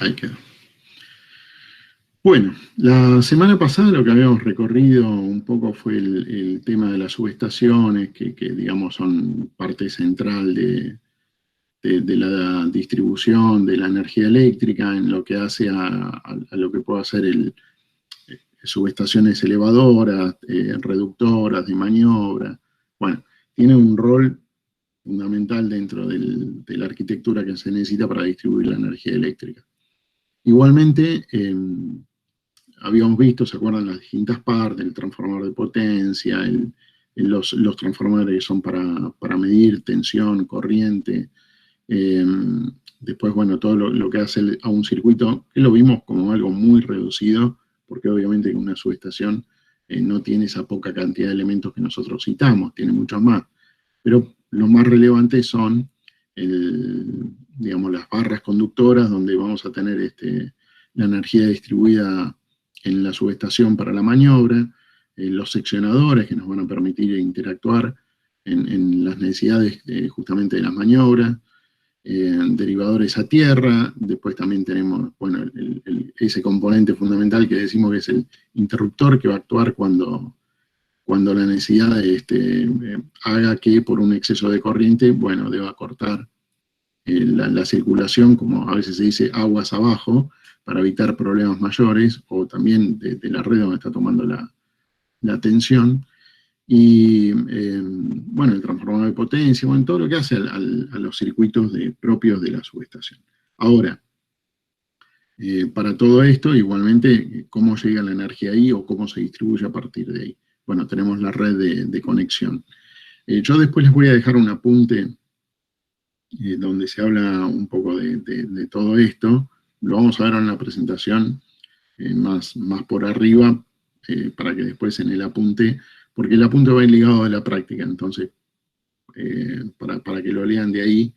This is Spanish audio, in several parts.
Ahí quedó. Bueno, la semana pasada lo que habíamos recorrido un poco fue el tema de las subestaciones, que digamos son parte central de la distribución de la energía eléctrica en lo que hace a lo que puede hacer subestaciones elevadoras, reductoras de maniobra. Bueno, tiene un rol fundamental dentro de la arquitectura que se necesita para distribuir la energía eléctrica. Igualmente, habíamos visto, ¿se acuerdan? Las distintas partes, el transformador de potencia, los transformadores que son para medir tensión, corriente, después, bueno, todo lo que hace a un circuito, que lo vimos como algo muy reducido, porque obviamente una subestación no tiene esa poca cantidad de elementos que nosotros citamos, tiene muchos más. Pero los más relevantes son, digamos, las barras conductoras, donde vamos a tener la energía distribuida en la subestación para la maniobra, los seccionadores que nos van a permitir interactuar en las necesidades justamente de las maniobras, derivadores a tierra, después también tenemos, bueno, ese componente fundamental que decimos que es el interruptor, que va a actuar cuando la necesidad haga que por un exceso de corriente, bueno, deba cortar la circulación, como a veces se dice, aguas abajo, para evitar problemas mayores, o también de la red donde está tomando la tensión. Y bueno, el transformador de potencia, bueno, todo lo que hace a los circuitos propios de la subestación. Ahora, para todo esto, igualmente, ¿cómo llega la energía ahí o cómo se distribuye a partir de ahí? Bueno, tenemos la red de conexión. Yo después les voy a dejar un apunte donde se habla un poco de todo esto. Lo vamos a ver en la presentación más por arriba, para que después en el apunte, porque el apunte va ligado a la práctica, entonces, para que lo lean de ahí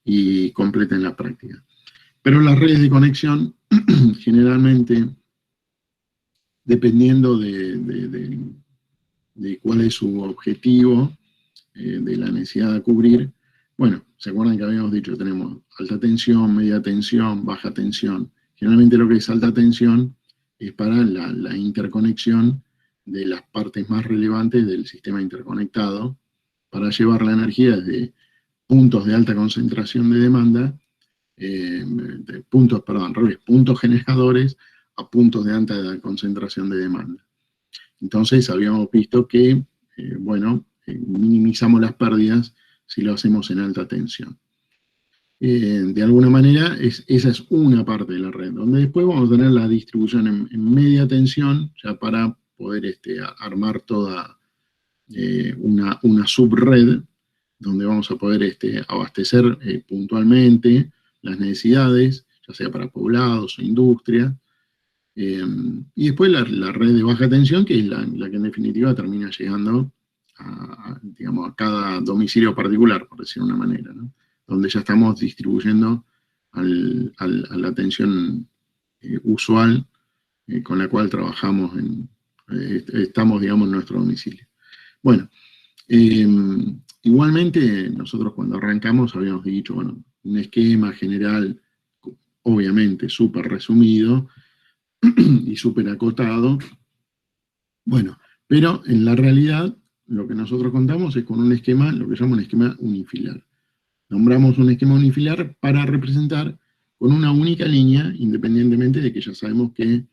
y completen la práctica. Pero las redes de conexión, generalmente, dependiendo de cuál es su objetivo, de la necesidad de cubrir, bueno, ¿se acuerdan que habíamos dicho? Tenemos alta tensión, media tensión, baja tensión. Generalmente lo que es alta tensión es para la interconexión de las partes más relevantes del sistema interconectado, para llevar la energía desde puntos de alta concentración de demanda, puntos generadores a puntos de alta concentración de demanda. Entonces habíamos visto que, bueno, minimizamos las pérdidas si lo hacemos en alta tensión. De alguna manera, esa es una parte de la red, donde después vamos a tener la distribución en media tensión, ya para poder armar toda una subred, donde vamos a poder abastecer puntualmente las necesidades, ya sea para poblados o industria. Y después la red de baja tensión, que es la que en definitiva termina llegando digamos, a cada domicilio particular, por decirlo de una manera, ¿no? Donde ya estamos distribuyendo a la tensión usual con la cual trabajamos, estamos, digamos, en nuestro domicilio. Bueno, igualmente nosotros cuando arrancamos habíamos dicho, bueno, un esquema general, obviamente súper resumido y súper acotado. Bueno, pero en la realidad lo que nosotros contamos es con un esquema, lo que llama un esquema unifilar. Nombramos un esquema unifilar para representar con una única línea, independientemente de que ya sabemos que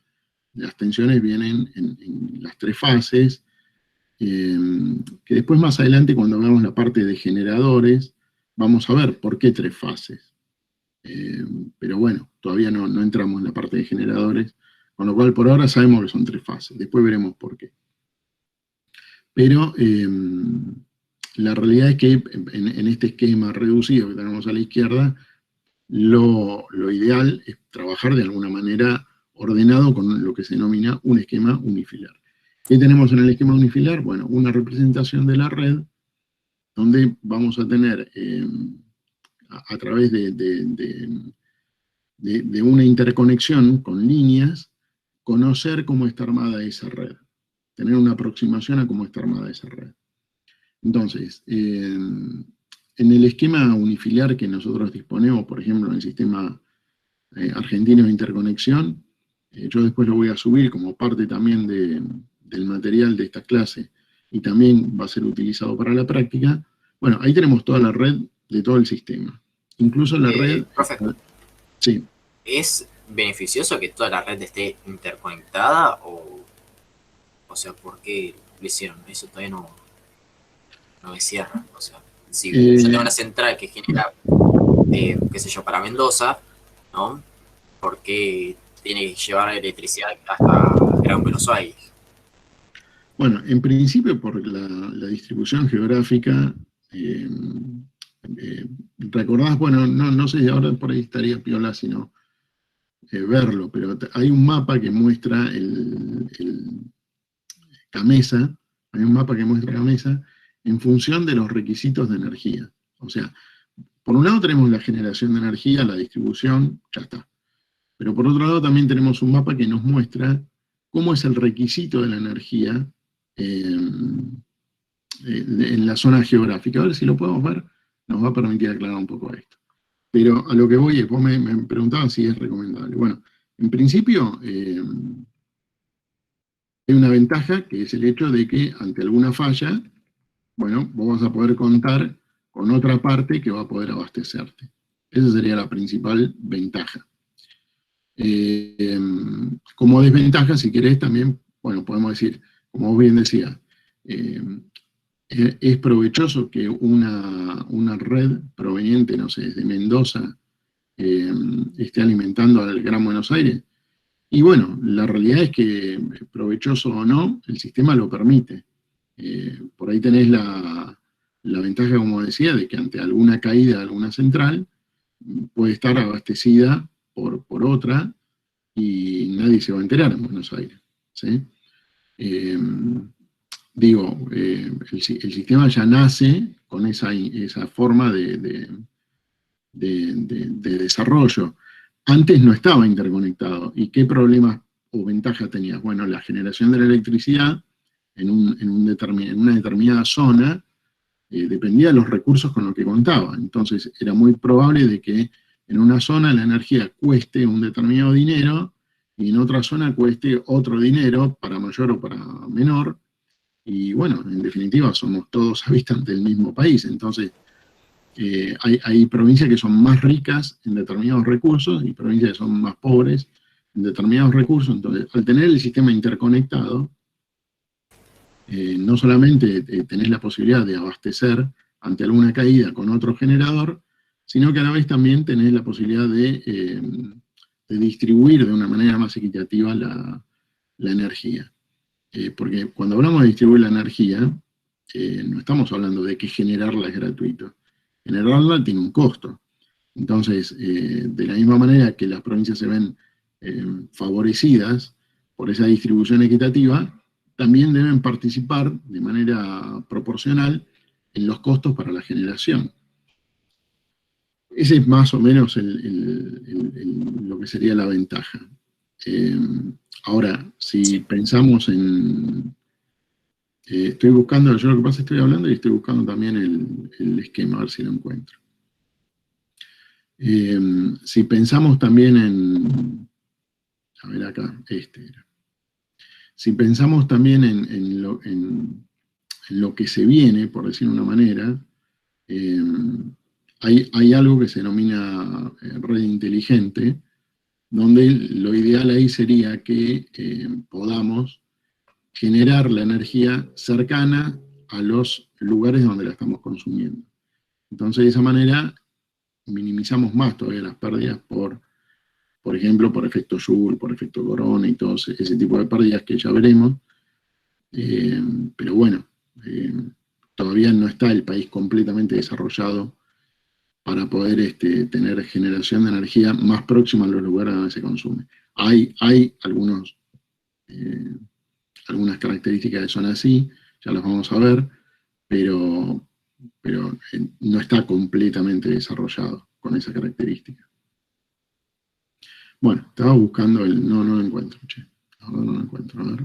las tensiones vienen en las tres fases, que después más adelante cuando hagamos la parte de generadores, vamos a ver por qué tres fases. Pero bueno, todavía no entramos en la parte de generadores, con lo cual por ahora sabemos que son tres fases, después veremos por qué. Pero la realidad es que en este esquema reducido que tenemos a la izquierda, lo ideal es trabajar de alguna manera ordenado con lo que se denomina un esquema unifilar. ¿Qué tenemos en el esquema unifilar? Bueno, una representación de la red, donde vamos a tener, a través de una interconexión con líneas, conocer cómo está armada esa red, tener una aproximación a cómo está armada esa red. Entonces, en el esquema unifiliar que nosotros disponemos, por ejemplo, en el sistema argentino de interconexión, yo después lo voy a subir como parte también del material de esta clase, y también va a ser utilizado para la práctica. Bueno, ahí tenemos toda la red de todo el sistema. Incluso la red... Profe, Sí. ¿es beneficioso que toda la red esté interconectada o sea, por qué lo hicieron? Eso todavía no me cierra. O sea, si yo tengo una central que genera, qué sé yo, para Mendoza, ¿no? ¿Por qué tiene que llevar electricidad hasta Gran Buenos Aires? Bueno, en principio por la distribución geográfica, eh, recordás, bueno, no sé si ahora por ahí estaría piola sino verlo, pero hay un mapa que muestra el CAMESA, hay un mapa que muestra CAMESA en función de los requisitos de energía. O sea, por un lado tenemos la generación de energía, la distribución, ya está. Pero por otro lado también tenemos un mapa que nos muestra cómo es el requisito de la energía en la zona geográfica. A ver si lo podemos ver, nos va a permitir aclarar un poco esto. Pero a lo que voy es, vos me preguntabas si es recomendable. Bueno, en principio hay una ventaja que es el hecho de que ante alguna falla, bueno, vos vas a poder contar con otra parte que va a poder abastecerte. Esa sería la principal ventaja. Como desventaja, si querés, también, bueno, podemos decir, como vos bien decías, es provechoso que una red proveniente, no sé, desde Mendoza, esté alimentando al Gran Buenos Aires. Y bueno, la realidad es que, provechoso o no, el sistema lo permite. Por ahí tenés la ventaja, como decía, de que ante alguna caída de alguna central, puede estar abastecida por otra, y nadie se va a enterar en Buenos Aires. ¿Sí? Eh, el sistema ya nace con esa forma de desarrollo. Antes no estaba interconectado. ¿Y qué problemas o ventajas tenías? Bueno, la generación de la electricidad en una determinada zona dependía de los recursos con los que contaba. Entonces era muy probable de que en una zona la energía cueste un determinado dinero y en otra zona cueste otro dinero, para mayor o para menor. Y bueno, en definitiva somos todos habitantes del mismo país. Entonces hay provincias que son más ricas en determinados recursos y provincias que son más pobres en determinados recursos. Entonces, al tener el sistema interconectado, no solamente tenés la posibilidad de abastecer ante alguna caída con otro generador, sino que a la vez también tenés la posibilidad de distribuir de una manera más equitativa la energía. Porque cuando hablamos de distribuir la energía, no estamos hablando de que generarla es gratuito. Generarla tiene un costo. Entonces, de la misma manera que las provincias se ven favorecidas por esa distribución equitativa, también deben participar de manera proporcional en los costos para la generación. Ese es más o menos lo que sería la ventaja. Eh, Ahora, si Sí. pensamos en... estoy buscando, yo lo que pasa es que estoy hablando y estoy buscando también el esquema, a ver si lo encuentro. Si pensamos también a ver acá, este era. Si pensamos también en lo que se viene, por decir de una manera, eh, hay algo que se denomina red inteligente, donde lo ideal ahí sería que podamos generar la energía cercana a los lugares donde la estamos consumiendo. Entonces, de esa manera, minimizamos más todavía las pérdidas por ejemplo, por efecto Joule, por efecto Corona y todo ese tipo de pérdidas que ya veremos. Pero bueno, eh, todavía no está el país completamente desarrollado para poder tener generación de energía más próxima a los lugares donde se consume. Hay algunas características que son así, ya las vamos a ver, pero, pero no está completamente desarrollado con esa característica. Bueno, estaba buscando no lo encuentro, che. Ahora no lo encuentro, a ver.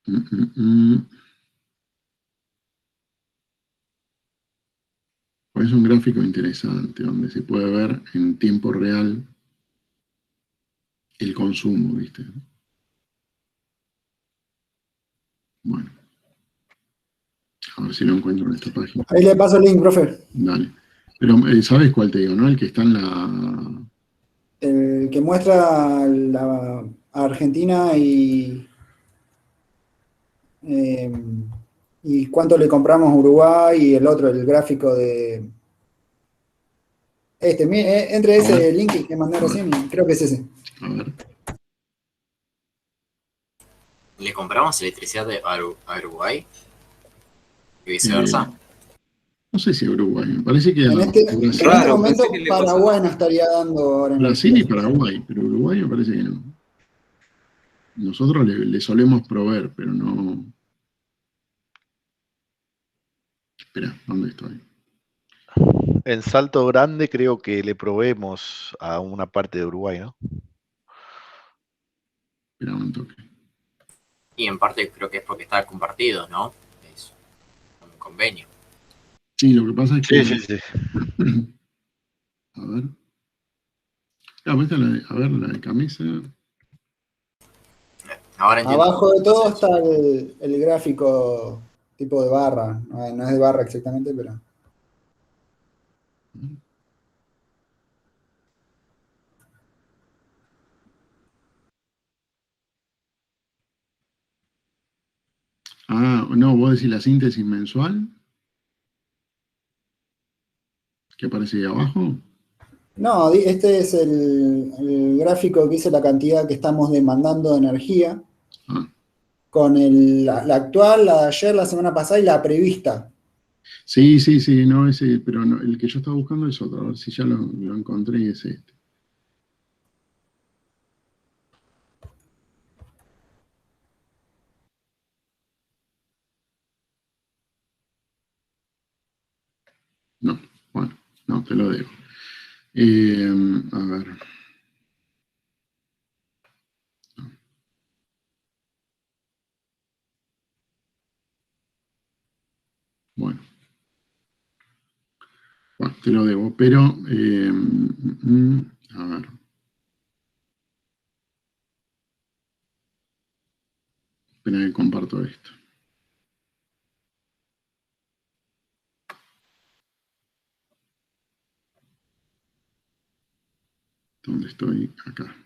Mm, mm, mm. Pues es un gráfico interesante, donde se puede ver en tiempo real el consumo, ¿viste? Bueno, a ver si lo encuentro en esta página. Ahí le paso el link, profe. Dale. Pero, ¿sabes cuál te digo, no? El que está en la... El que muestra a Argentina y cuánto le compramos a Uruguay, y el otro, el gráfico de... Entre ese link que mandé recién, creo que es ese. A ver. ¿Le compramos electricidad a Uruguay? ¿Y viceversa? No sé si Uruguay, me parece que En este Raro, momento pensé que le pasaba. Paraguay nos estaría dando ahora Brasil y energía. Paraguay, pero Uruguay me parece que no. Nosotros le solemos proveer, pero no... Espera, ¿dónde estoy? En Salto Grande creo que le proveemos a una parte de Uruguay, ¿no? Espera un toque. Y en parte creo que es porque está compartido, ¿no? Es un convenio. Sí, lo que pasa es que... Sí. A ver. Claro, esta a ver, la de camisa. Ahora entiendo. Abajo de todo está el gráfico tipo de barra. No es de barra exactamente, pero... Ah, no, vos decís la síntesis mensual. ¿Que aparece ahí abajo? No, este es el gráfico que dice la cantidad que estamos demandando de energía, Ah, con la actual, la de ayer, la semana pasada y la prevista. sí, no, ese, pero no, el que yo estaba buscando es otro, a ver si ya lo encontré y es este. No, bueno, no, te lo dejo. A ver. Bueno, te lo debo, pero, a ver. Espera que comparto esto. ¿Dónde estoy? Acá.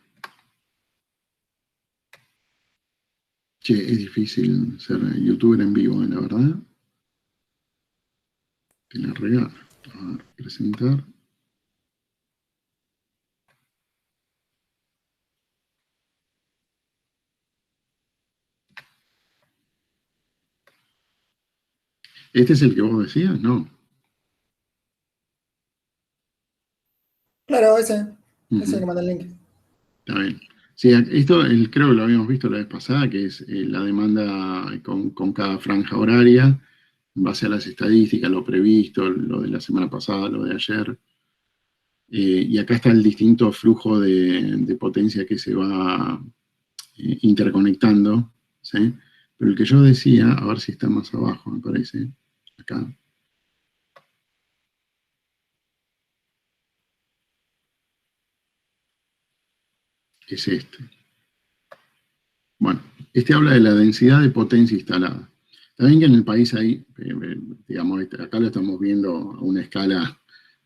Che, es difícil ser youtuber en vivo, la verdad. Te la regalo. A ver, presentar. ¿Este es el que vos decías? No. Claro, ese que manda el link. Está bien. Sí, esto creo que lo habíamos visto la vez pasada, que es la demanda con cada franja horaria, en base a las estadísticas, lo previsto, lo de la semana pasada, lo de ayer. Y acá está el distinto flujo de potencia que se va interconectando, ¿sí? Pero el que yo decía, a ver si está más abajo, me parece, acá. Es este. Bueno, este habla de la densidad de potencia instalada. También que en el país hay, digamos, acá lo estamos viendo a una escala,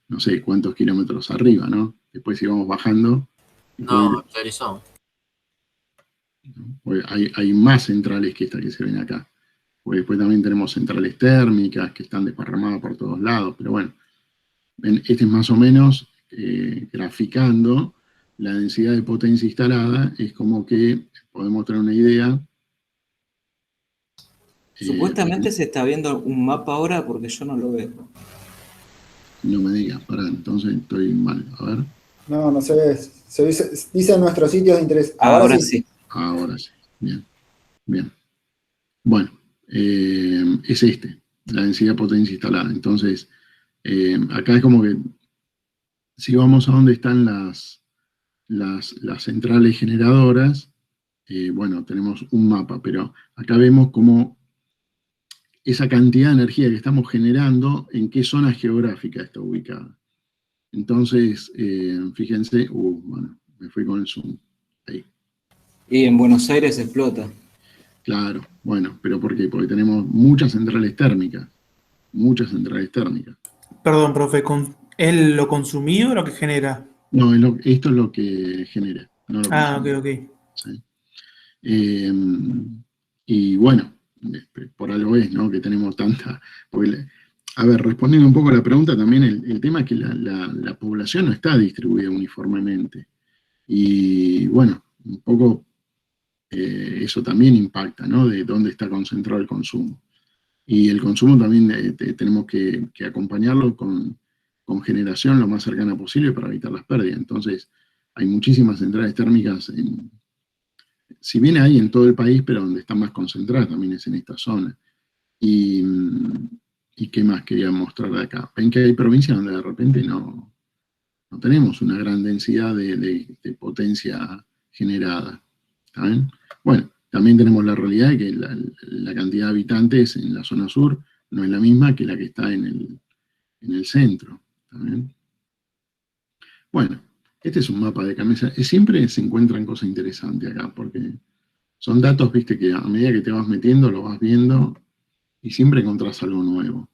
no sé cuántos kilómetros arriba, ¿no? Después si vamos bajando. No, actualizó. Hay más centrales que esta que se ven acá. Porque después también tenemos centrales térmicas que están desparramadas por todos lados, pero bueno, este es más o menos graficando la densidad de potencia instalada, es como que podemos tener una idea. Supuestamente se está viendo un mapa ahora porque yo no lo veo. No me digas, pará, entonces estoy mal. A ver. No se ve. Dice nuestros sitios de interés. Ahora sí. Ahora sí. Bien. Bien. Bueno, es la densidad de potencia instalada. Entonces, acá es como que si vamos a donde están las centrales generadoras, bueno, tenemos un mapa, pero acá vemos cómo esa cantidad de energía que estamos generando, en qué zona geográfica está ubicada. Entonces, fíjense, bueno, me fui con el zoom. Ahí. Y en Buenos Aires explota. Claro, bueno, ¿pero por qué? Porque tenemos muchas centrales térmicas. Muchas centrales térmicas. Perdón, profe, ¿es lo consumido o lo que genera? No, esto es lo que genera, no lo Ah, ok, consumimos. ok. ¿Sí? Y bueno, por algo es, ¿no? Que tenemos tanta... Porque, a ver, respondiendo un poco a la pregunta, también el tema es que la población no está distribuida uniformemente. Y bueno, un poco eso también impacta, ¿no? De dónde está concentrado el consumo. Y el consumo también tenemos que acompañarlo con generación lo más cercana posible para evitar las pérdidas. Entonces, hay muchísimas centrales térmicas, si bien hay en todo el país, pero donde están más concentradas también es en esta zona. ¿Y qué más quería mostrar de acá? Ven que hay provincias donde de repente no tenemos una gran densidad de potencia generada. ¿Está bien? Bueno, también tenemos la realidad de que la cantidad de habitantes en la zona sur no es la misma que la que está en el centro. ¿Está bien? Bueno, este es un mapa de camisa. Siempre se encuentran cosas interesantes acá, porque son datos, viste, que a medida que te vas metiendo, lo vas viendo, y siempre encontrás algo nuevo.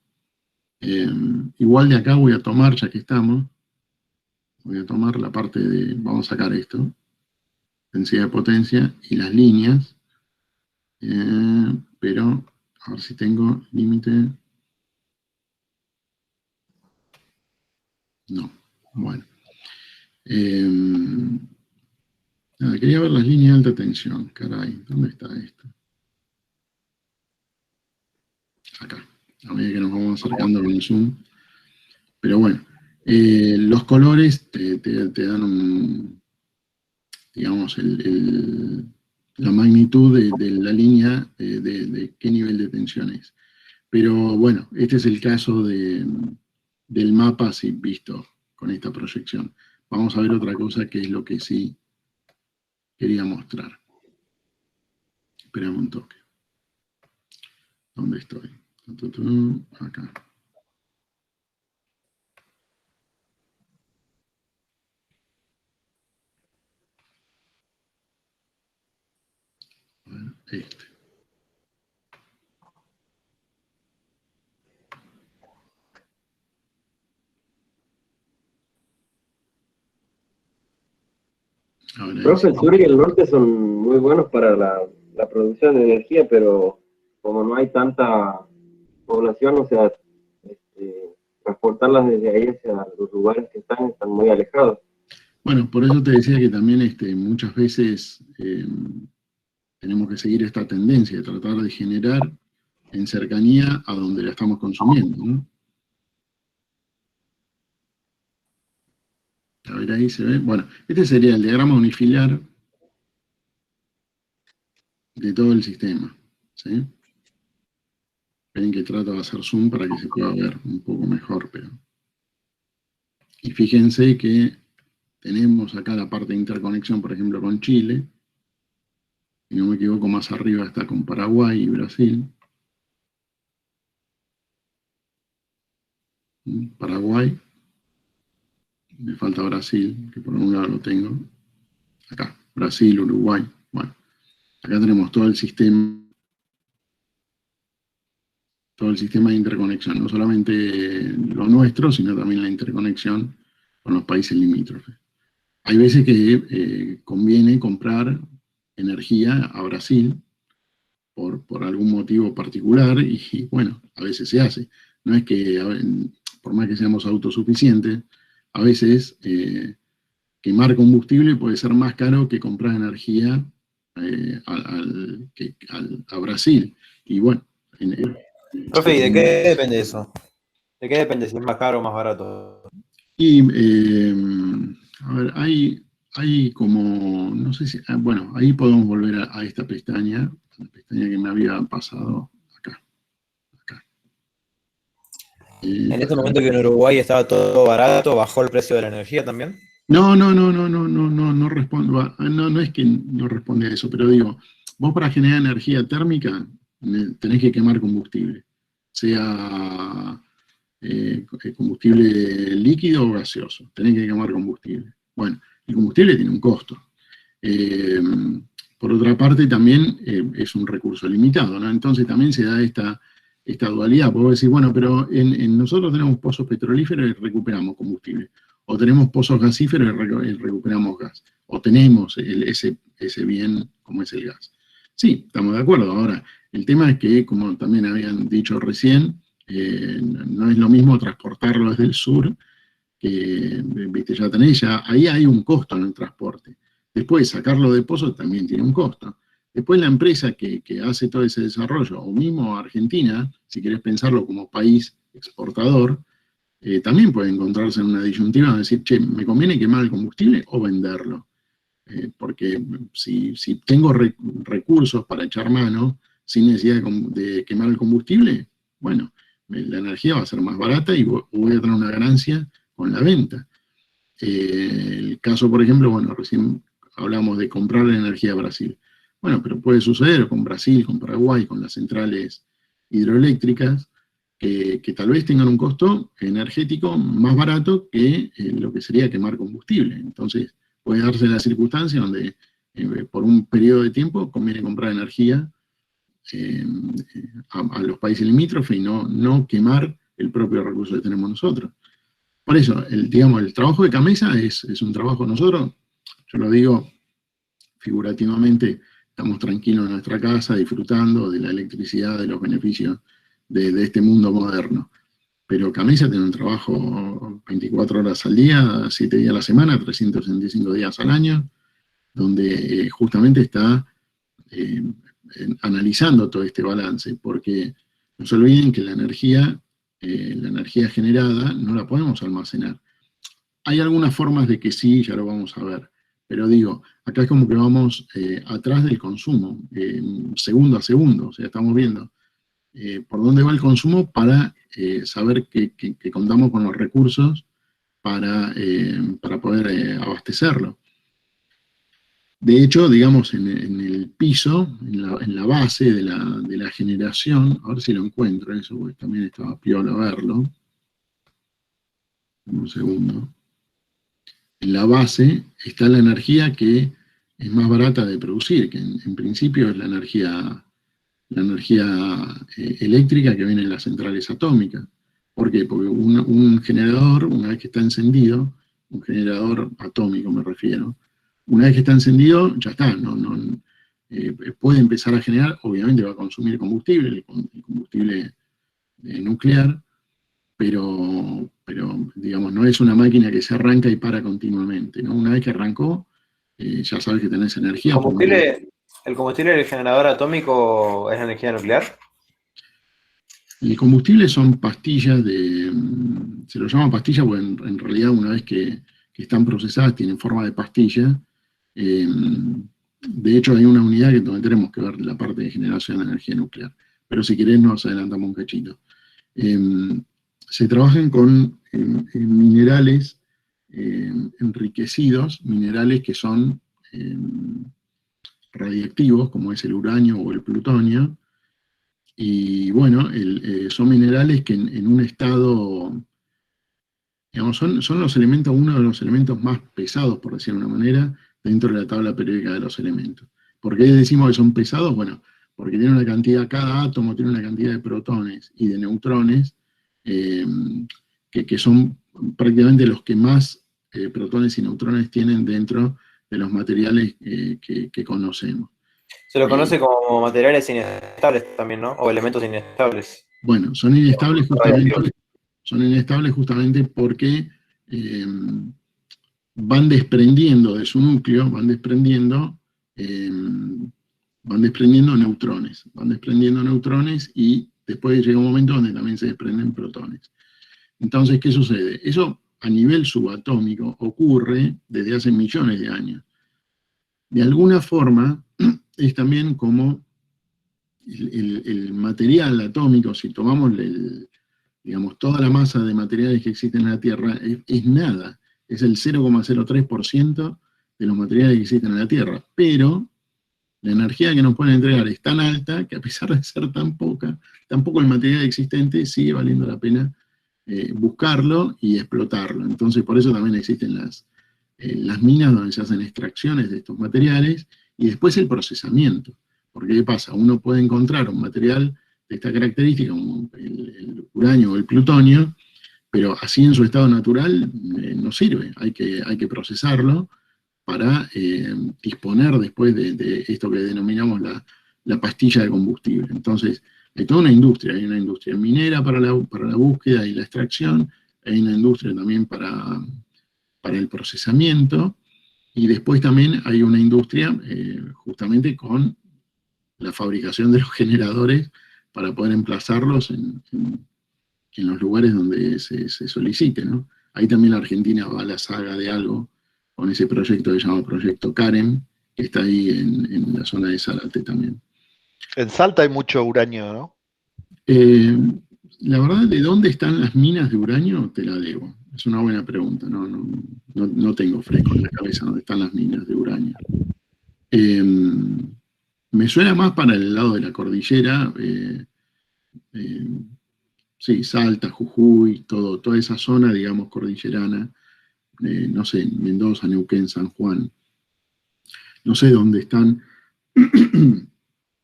Igual de acá voy a tomar, ya que estamos, voy a tomar la parte de, vamos a sacar esto, densidad de potencia y las líneas, pero a ver si tengo límite. No, bueno. Nada, quería ver las líneas de alta tensión, caray, ¿dónde está esto? Acá, a medida que nos vamos acercando con el zoom. Pero bueno, los colores te dan digamos, la magnitud de la línea, de qué nivel de tensión es. Pero bueno, este es el caso del mapa así visto con esta proyección. Vamos a ver otra cosa que es lo que sí quería mostrar. Esperame un toque. ¿Dónde estoy? Acá. A ver, este. Ahora Profe, el sur y el norte son muy buenos para la producción de energía, pero como no hay tanta población, o sea, transportarlas desde ahí hacia los lugares que están muy alejados. Bueno, por eso te decía que también muchas veces tenemos que seguir esta tendencia de tratar de generar en cercanía a donde la estamos consumiendo, ¿no? A ver, ahí se ve. Bueno, este sería el diagrama unifilar de todo el sistema, ¿sí? Ven que trato de hacer zoom para que se pueda ver un poco mejor, pero... Y fíjense que tenemos acá la parte de interconexión, por ejemplo, con Chile. Si no me equivoco, más arriba está con Paraguay y Brasil. Paraguay. Me falta Brasil, que por un lado lo tengo. Acá, Brasil, Uruguay. Bueno, acá tenemos todo el sistema de interconexión. No solamente lo nuestro, sino también la interconexión con los países limítrofes. Hay veces que conviene comprar energía a Brasil por algún motivo particular y bueno, a veces se hace. No es que, por más que seamos autosuficientes, a veces quemar combustible puede ser más caro que comprar energía a Brasil. Y bueno... Profe, ¿y de qué depende eso? ¿De qué depende si es más caro o más barato? Y, a ver, hay como, no sé si, bueno, ahí podemos volver a esta pestaña, la pestaña que me había pasado acá. En este momento que en Uruguay estaba todo barato, ¿bajó el precio de la energía también? No respondo, no es que no responde a eso, pero digo, vos para generar energía térmica tenés que quemar combustible. sea combustible líquido o gaseoso. Tenés que quemar combustible. Bueno, el combustible tiene un costo. Por otra parte, también es un recurso limitado, ¿no? Entonces también se da esta dualidad. Puedo decir, bueno, pero nosotros tenemos pozos petrolíferos y recuperamos combustible. O tenemos pozos gasíferos y recuperamos gas. O tenemos ese bien como es el gas. Sí, estamos de acuerdo. Ahora, el tema es que, como también habían dicho recién, no es lo mismo transportarlo desde el sur, que, viste, ahí hay un costo en el transporte. Después, sacarlo de pozos también tiene un costo. Después, la empresa que hace todo ese desarrollo, o mismo Argentina, si querés pensarlo como país exportador, también puede encontrarse en una disyuntiva de decir, che, ¿me conviene quemar el combustible o venderlo? Porque si tengo recursos para echar mano, sin necesidad de quemar el combustible, bueno, la energía va a ser más barata y voy a tener una ganancia con la venta. El caso, por ejemplo, bueno, recién hablamos de comprar la energía a Brasil. Bueno, pero puede suceder con Brasil, con Paraguay, con las centrales hidroeléctricas, que tal vez tengan un costo energético más barato que lo que sería quemar combustible. Entonces, puede darse la circunstancia donde por un periodo de tiempo conviene comprar energía a los países limítrofes y no quemar el propio recurso que tenemos nosotros. Por eso, digamos, el trabajo de CAMESA es un trabajo nosotros, yo lo digo figurativamente, estamos tranquilos en nuestra casa, disfrutando de la electricidad, de los beneficios de este mundo moderno. Pero CAMESA tiene un trabajo 24 horas al día, 7 días a la semana, 365 días al año, donde justamente está analizando todo este balance, porque no se olviden que la energía generada no la podemos almacenar. Hay algunas formas de que sí, ya lo vamos a ver, pero digo, acá es como que vamos atrás del consumo, segundo a segundo, o sea, estamos viendo por dónde va el consumo para saber que contamos con los recursos para poder abastecerlo. De hecho, digamos, en el piso, en la base de la generación, a ver si lo encuentro, eso, porque también estaba piola verlo. Un segundo. En la base está la energía que es más barata de producir, que en principio es la energía eléctrica que viene en las centrales atómicas. ¿Por qué? Porque un generador, una vez que está encendido, un generador atómico me refiero, una vez que está encendido, ya está, puede empezar a generar, obviamente va a consumir combustible, el combustible nuclear, pero digamos, no es una máquina que se arranca y para continuamente, ¿no? Una vez que arrancó, ya sabes que tenés energía. ¿El combustible del generador atómico es la energía nuclear? El combustible son pastillas se lo llama pastilla porque en realidad una vez que están procesadas tienen forma de pastilla. De hecho hay una unidad donde tenemos que ver la parte de generación de energía nuclear. Pero si querés nos adelantamos un cachito. Se trabajan con minerales enriquecidos, minerales que son radiactivos, como es el uranio o el plutonio, y bueno, son minerales que en un estado, digamos, son los elementos, uno de los elementos más pesados, por decirlo de una manera, dentro de la tabla periódica de los elementos. ¿Por qué decimos que son pesados? Bueno, porque tiene una cantidad, cada átomo tiene una cantidad de protones y de neutrones, que son prácticamente los que más protones y neutrones tienen dentro de los materiales que conocemos. Se lo conoce como materiales inestables también, ¿no? O elementos inestables. Bueno, son inestables justamente porque van desprendiendo de su núcleo, van desprendiendo neutrones y después llega un momento donde también se desprenden protones. Entonces, ¿qué sucede? Eso a nivel subatómico ocurre desde hace millones de años. De alguna forma, es también como el material atómico, si tomamos digamos, toda la masa de materiales que existen en la Tierra, es nada, es el 0,03% de los materiales que existen en la Tierra, pero la energía que nos pueden entregar es tan alta que a pesar de ser tan poca, tampoco el material existente sigue valiendo la pena buscarlo y explotarlo. Entonces por eso también existen las minas donde se hacen extracciones de estos materiales y después el procesamiento. Porque ¿qué pasa? Uno puede encontrar un material de esta característica, como el uranio o el plutonio, pero así en su estado natural no sirve, hay que procesarlo para disponer después de esto que denominamos la pastilla de combustible. Entonces, hay toda una industria, hay una industria minera para la búsqueda y la extracción, hay una industria también para el procesamiento, y después también hay una industria justamente con la fabricación de los generadores para poder emplazarlos en los lugares donde se solicite, ¿no? Ahí también la Argentina va a la saga de algo con ese proyecto que se llama Proyecto Karen, que está ahí en la zona de Zárate también. En Salta hay mucho uranio, ¿no? La verdad, ¿de dónde están las minas de uranio? Te la debo. Es una buena pregunta, no tengo fresco en la cabeza dónde están las minas de uranio. Me suena más para el lado de la cordillera, sí, Salta, Jujuy, toda esa zona, digamos, cordillerana, no sé, Mendoza, Neuquén, San Juan. No sé dónde están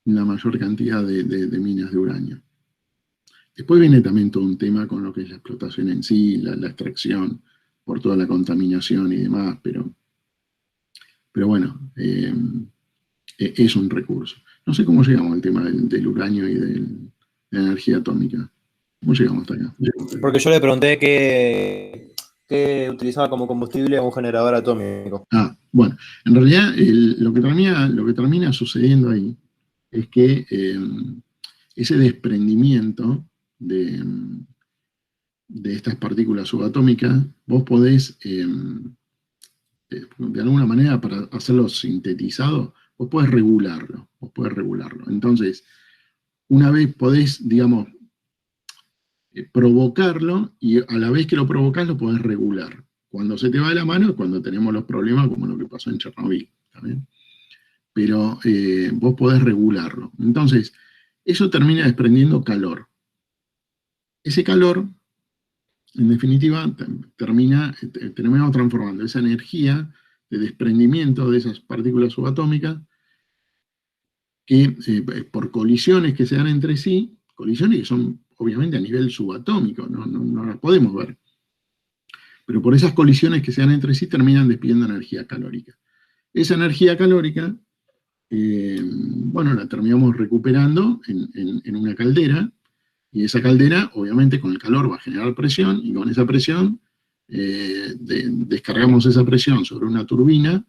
la mayor cantidad de minas de uranio. Después viene también todo un tema con lo que es la explotación en sí, la extracción, por toda la contaminación y demás, pero bueno, es un recurso. No sé cómo llegamos al tema del uranio y de la energía atómica. ¿Cómo llegamos hasta acá? Porque yo le pregunté qué utilizaba como combustible un generador atómico. Bueno, en realidad lo que termina sucediendo ahí es que ese desprendimiento de estas partículas subatómicas, vos podés, de alguna manera, para hacerlo sintetizado, vos podés regularlo. Entonces, una vez podés, digamos, provocarlo, y a la vez que lo provocás lo podés regular. Cuando se te va de la mano es cuando tenemos los problemas como lo que pasó en Chernobyl, ¿también? Pero vos podés regularlo. Entonces, eso termina desprendiendo calor. Ese calor, en definitiva, terminamos transformando esa energía de desprendimiento de esas partículas subatómicas que por colisiones que se dan entre sí, colisiones que son obviamente a nivel subatómico, no las podemos ver, pero por esas colisiones que se dan entre sí terminan despidiendo energía calórica. Esa energía calórica, bueno, la terminamos recuperando en una caldera, y esa caldera, obviamente, con el calor va a generar presión, y con esa presión descargamos esa presión sobre una turbina,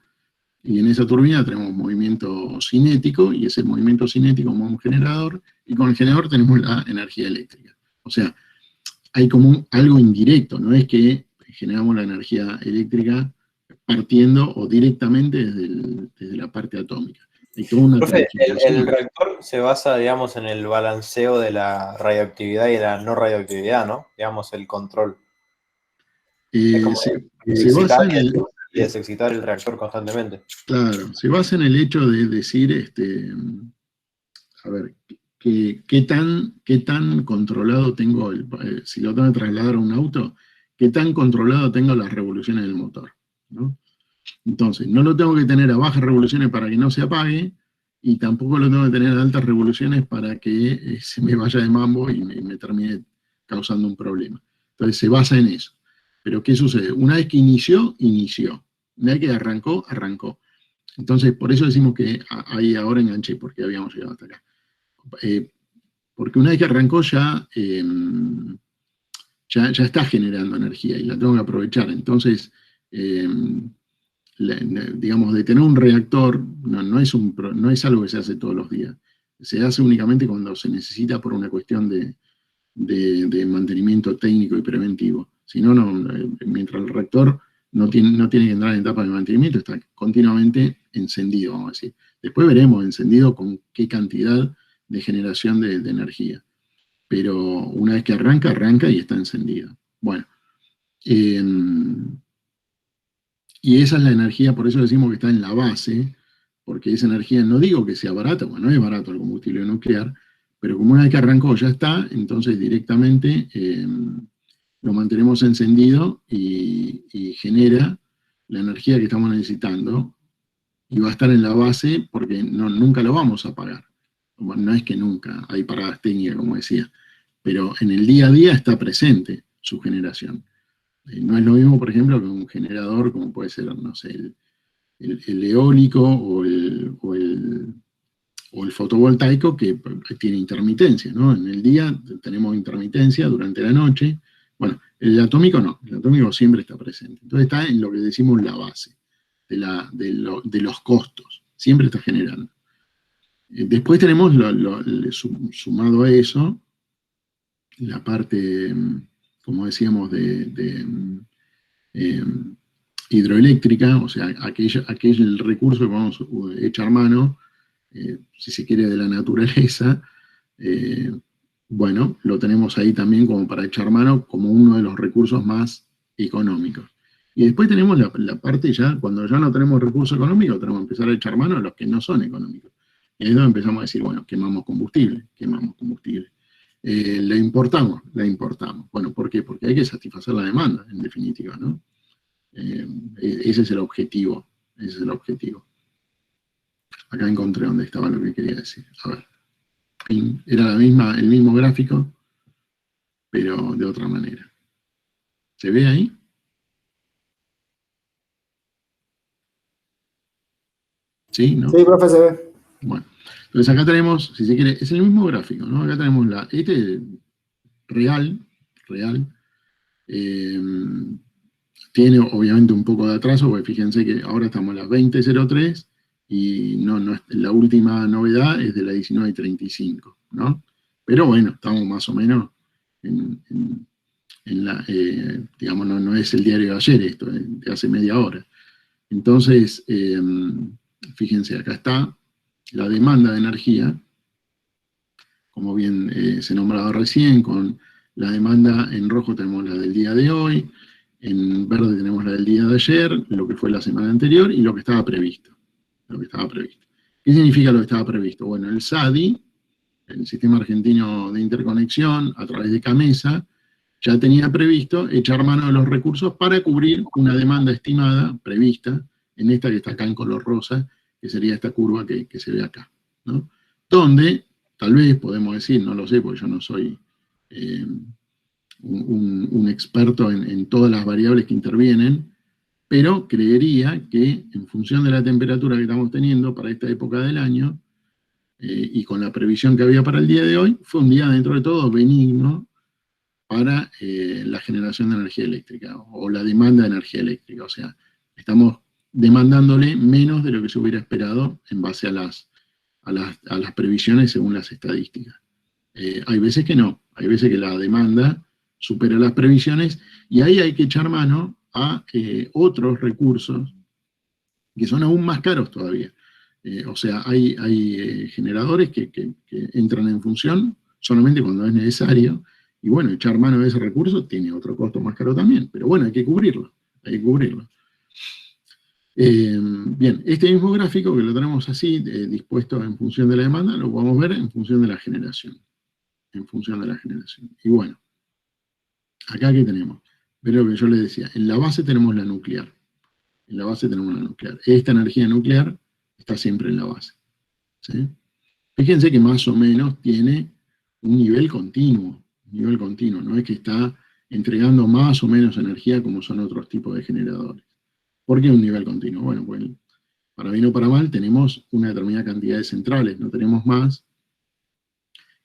y en esa turbina tenemos movimiento cinético, y ese movimiento cinético mueve un generador, y con el generador tenemos la energía eléctrica. O sea, hay como algo indirecto, no es que generamos la energía eléctrica partiendo o directamente desde la parte atómica. Hay toda una Profe, el reactor se basa, digamos, en el balanceo de la radioactividad y la no radioactividad, ¿no? Digamos, el control. Es como se basa en el... y desexcitar el reactor constantemente. Claro, se basa en el hecho de decir, a ver, qué tan controlado tengo, si lo tengo que trasladar a un auto, qué tan controlado tengo las revoluciones del motor, ¿no? Entonces, no lo tengo que tener a bajas revoluciones para que no se apague, y tampoco lo tengo que tener a altas revoluciones para que se me vaya de mambo y me termine causando un problema. Entonces, se basa en eso. Pero, ¿qué sucede? Una vez que inició. Una vez que arrancó. Entonces, por eso decimos que ahí ahora enganché, porque habíamos llegado hasta acá. Porque una vez que arrancó ya está generando energía y la tengo que aprovechar. Entonces, digamos, de tener un reactor no es algo que se hace todos los días. Se hace únicamente cuando se necesita por una cuestión de mantenimiento técnico y preventivo. Si no, mientras el reactor no tiene que entrar en etapa de mantenimiento, está continuamente encendido, vamos a decir. Después veremos encendido con qué cantidad de generación de energía. Pero una vez que arranca y está encendido. Bueno, y esa es la energía, por eso decimos que está en la base, porque esa energía, no digo que sea barata, bueno, no es barato el combustible nuclear, pero como una vez que arrancó ya está, entonces directamente lo mantenemos encendido y genera la energía que estamos necesitando, y va a estar en la base porque nunca lo vamos a pagar. Bueno, no es que nunca, hay paradas técnicas, como decía, pero en el día a día está presente su generación. No es lo mismo, por ejemplo, que un generador como puede ser, no sé, el eólico o el fotovoltaico, que tiene intermitencia, ¿no? En el día tenemos intermitencia, durante la noche. Bueno, el atómico no, el atómico siempre está presente. Entonces está en lo que decimos la base de los costos, siempre está generando. Después tenemos, sumado a eso, la parte, como decíamos, hidroeléctrica, o sea, aquel recurso que vamos a echar mano, si se quiere, de la naturaleza. Bueno, lo tenemos ahí también como para echar mano, como uno de los recursos más económicos. Y después tenemos la parte ya, cuando ya no tenemos recursos económicos, tenemos que empezar a echar mano a los que no son económicos. Y ahí es donde empezamos a decir, bueno, quemamos combustible. La importamos. Bueno, ¿por qué? Porque hay que satisfacer la demanda, en definitiva, ¿no? Ese es el objetivo. Acá encontré donde estaba lo que quería decir. A ver. Era el mismo gráfico, pero de otra manera. ¿Se ve ahí? ¿Sí? ¿No? Sí, profe, se ve. Bueno, entonces acá tenemos, si se quiere, es el mismo gráfico, ¿no? Acá tenemos real, tiene obviamente un poco de atraso, porque fíjense que ahora estamos a las 20:03 y la última novedad es de la 19:35, ¿no? Pero bueno, estamos más o menos en la, digamos, no es el diario de ayer esto, es de hace media hora. Entonces, fíjense, acá está la demanda de energía, como bien se nombraba recién, con la demanda en rojo tenemos la del día de hoy, en verde tenemos la del día de ayer, lo que fue la semana anterior y lo que estaba previsto. ¿Qué significa lo que estaba previsto? Bueno, el SADI, el Sistema Argentino de Interconexión, a través de CAMESA, ya tenía previsto echar mano de los recursos para cubrir una demanda estimada, prevista, en esta que está acá en color rosa, que sería esta curva que se ve acá, ¿no? Donde, tal vez podemos decir, no lo sé, porque yo no soy un experto en todas las variables que intervienen, pero creería que en función de la temperatura que estamos teniendo para esta época del año, y con la previsión que había para el día de hoy, fue un día dentro de todo benigno para la generación de energía eléctrica, o la demanda de energía eléctrica. O sea, estamos demandándole menos de lo que se hubiera esperado en base a las previsiones según las estadísticas. Hay veces que no, hay veces que la demanda supera las previsiones, y ahí hay que echar mano a otros recursos que son aún más caros todavía. O sea, hay generadores que entran en función solamente cuando es necesario, y bueno, echar mano de ese recurso tiene otro costo más caro también, pero bueno, hay que cubrirlo. Bien, este mismo gráfico que lo tenemos así, dispuesto en función de la demanda, lo podemos ver en función de la generación. Y bueno, acá ¿qué tenemos? Pero lo que yo les decía, en la base tenemos la nuclear. Esta energía nuclear está siempre en la base, ¿sí? Fíjense que más o menos tiene un nivel continuo, no es que está entregando más o menos energía como son otros tipos de generadores. ¿Por qué un nivel continuo? Bueno, pues para bien o para mal tenemos una determinada cantidad de centrales, no tenemos más,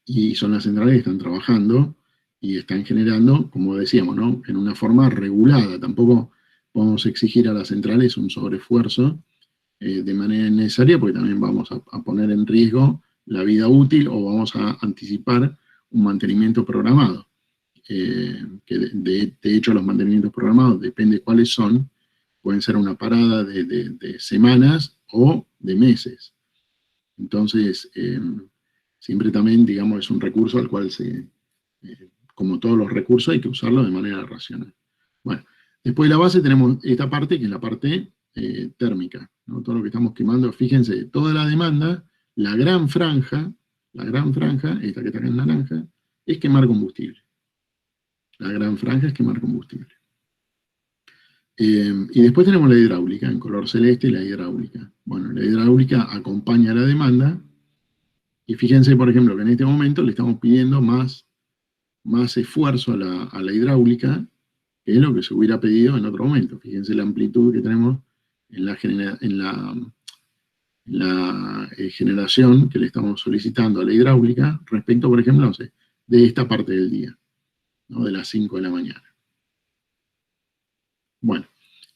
y son las centrales que están trabajando y están generando, como decíamos, ¿no?, en una forma regulada. Tampoco podemos exigir a las centrales un sobreesfuerzo de manera innecesaria, porque también vamos a poner en riesgo la vida útil, o vamos a anticipar un mantenimiento programado. Que de hecho los mantenimientos programados, depende de cuáles son, pueden ser una parada de semanas o de meses. Entonces, siempre también, digamos, es un recurso al cual como todos los recursos, hay que usarlo de manera racional. Bueno, después de la base tenemos esta parte, que es la parte térmica, ¿no? Todo lo que estamos quemando, fíjense, toda la demanda, la gran franja, esta que está acá en naranja, es quemar combustible. La gran franja es quemar combustible. Y después tenemos la hidráulica, en color celeste, la hidráulica. Bueno, la hidráulica acompaña la demanda, y fíjense, por ejemplo, que en este momento le estamos pidiendo más esfuerzo a la hidráulica, que es lo que se hubiera pedido en otro momento. Fíjense la amplitud que tenemos en la generación que le estamos solicitando a la hidráulica respecto, por ejemplo, no sé, de esta parte del día, ¿no? De las 5 de la mañana. Bueno,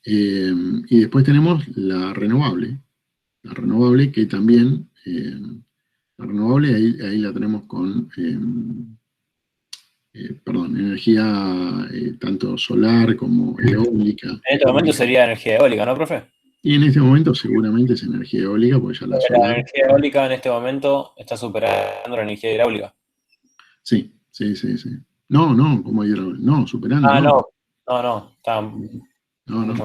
y después tenemos la renovable que también, la renovable ahí la tenemos con, energía tanto solar como eólica. En este momento sería energía eólica, ¿no, profe? Y en este momento seguramente es energía eólica, porque ya la solar... La energía eólica en este momento está superando la energía hidráulica. Sí. No, como hidráulica. No, superando. No. Está... No.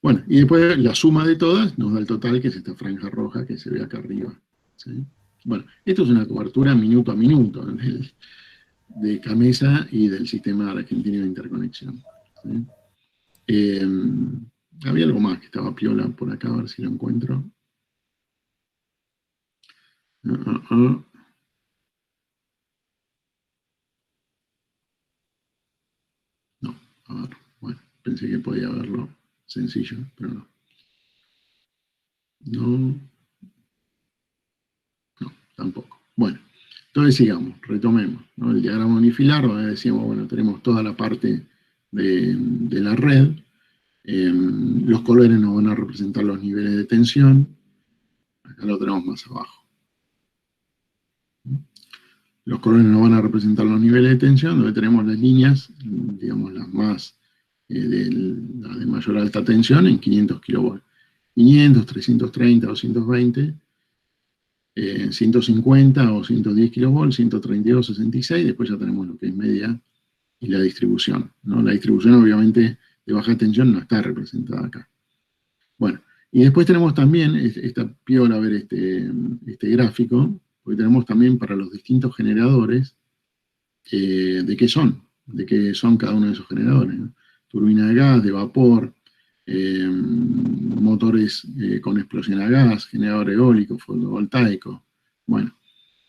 Bueno, y después la suma de todas nos da el total, que es esta franja roja que se ve acá arriba. ¿Sí? Bueno, esto es una cobertura minuto a minuto de CAMESA y del Sistema Argentino de Interconexión. ¿Sí? Había algo más que estaba piola por acá, a ver si lo encuentro. No, a ver, bueno, pensé que podía verlo sencillo, pero no. No, tampoco. Bueno, entonces sigamos, retomemos, ¿no? El diagrama unifilar, donde decíamos, bueno, tenemos toda la parte de la red. Los colores nos van a representar los niveles de tensión. Acá lo tenemos más abajo. Los colores nos van a representar los niveles de tensión, donde tenemos las líneas, digamos, las más, la de mayor alta tensión en 500 kV. 500, 330, 220, 150 o 110 kV, 132, 66, después ya tenemos lo que es media y la distribución, ¿no? La distribución obviamente de baja tensión no está representada acá. Bueno, y después tenemos también, esta piola, a ver este gráfico, porque tenemos también para los distintos generadores, de qué son cada uno de esos generadores, ¿no? Turbina de gas, de vapor, motores con explosión a gas, generador eólico, fotovoltaico. Bueno,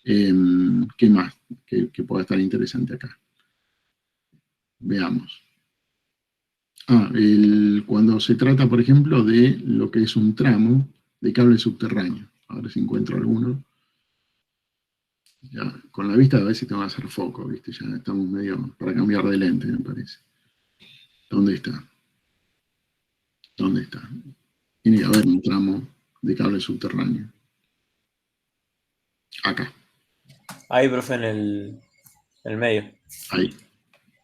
¿qué más que pueda estar interesante acá? Veamos. Cuando se trata, por ejemplo, de lo que es un tramo de cable subterráneo. A ver si encuentro alguno. Ya, con la vista a veces te va a hacer foco, ¿viste? Ya estamos medio para cambiar de lente, me parece. ¿Dónde está? ¿Dónde está? Tiene que haber un tramo de cable subterráneo. Acá. Ahí, profe, en el medio. Ahí.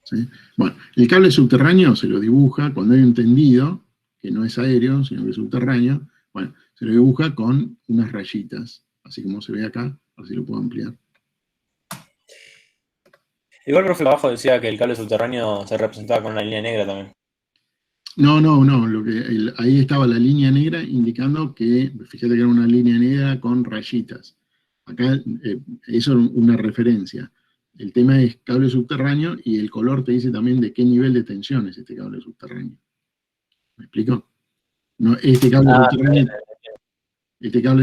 ¿Sí? Bueno, el cable subterráneo se lo dibuja cuando hay un tendido, que no es aéreo, sino que es subterráneo. Bueno, se lo dibuja con unas rayitas, así como se ve acá, a ver si lo puedo ampliar. Igual, profe, abajo decía que el cable subterráneo se representaba con una línea negra también. No, ahí estaba la línea negra indicando que, fíjate que era una línea negra con rayitas. Acá, eso es una referencia. El tema es cable subterráneo y el color te dice también de qué nivel de tensión es este cable subterráneo. ¿Me explico? No, este cable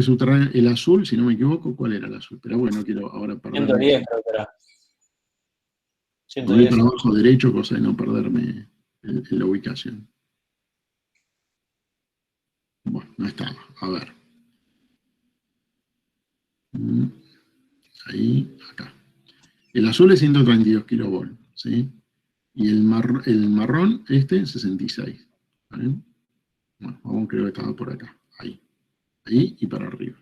subterráneo, el azul, si no me equivoco, ¿cuál era el azul? Pero bueno, no quiero ahora perderme. 110 creo que era. 110. Para abajo derecho, cosa de no perderme en la ubicación. Bueno, no estaba. A ver. Ahí, acá. El azul es 132 kV, ¿sí? Y el marrón, 66. ¿Vale? Bueno, vamos, creo que estaba por acá. Ahí. Ahí y para arriba.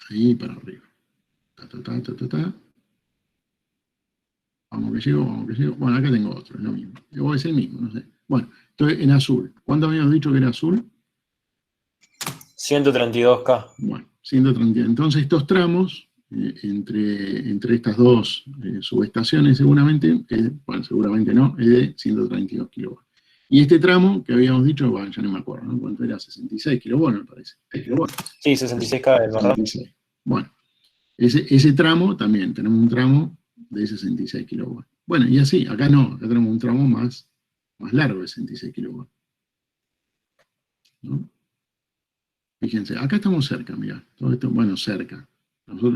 Ahí y para arriba. Vamos que llego. Bueno, acá tengo otro, es lo mismo. O es el mismo, no sé. Bueno, entonces en azul. ¿Cuánto habíamos dicho que era azul? 132K. Bueno, 132. Entonces estos tramos entre estas dos subestaciones seguramente, bueno, seguramente no, es de 132 kilovolts. Y este tramo que habíamos dicho, bueno, ya no me acuerdo, ¿no? ¿Cuánto era? 66 kilovolts, me parece. Sí, 66 kV, ¿verdad? 66. Bueno, ese tramo también, tenemos un tramo de 66 kilovolts. Bueno, y así, acá no, acá tenemos un tramo más largo de 66 kilovolts. ¿No? Fíjense, acá estamos cerca, mirá, todo esto, bueno, cerca.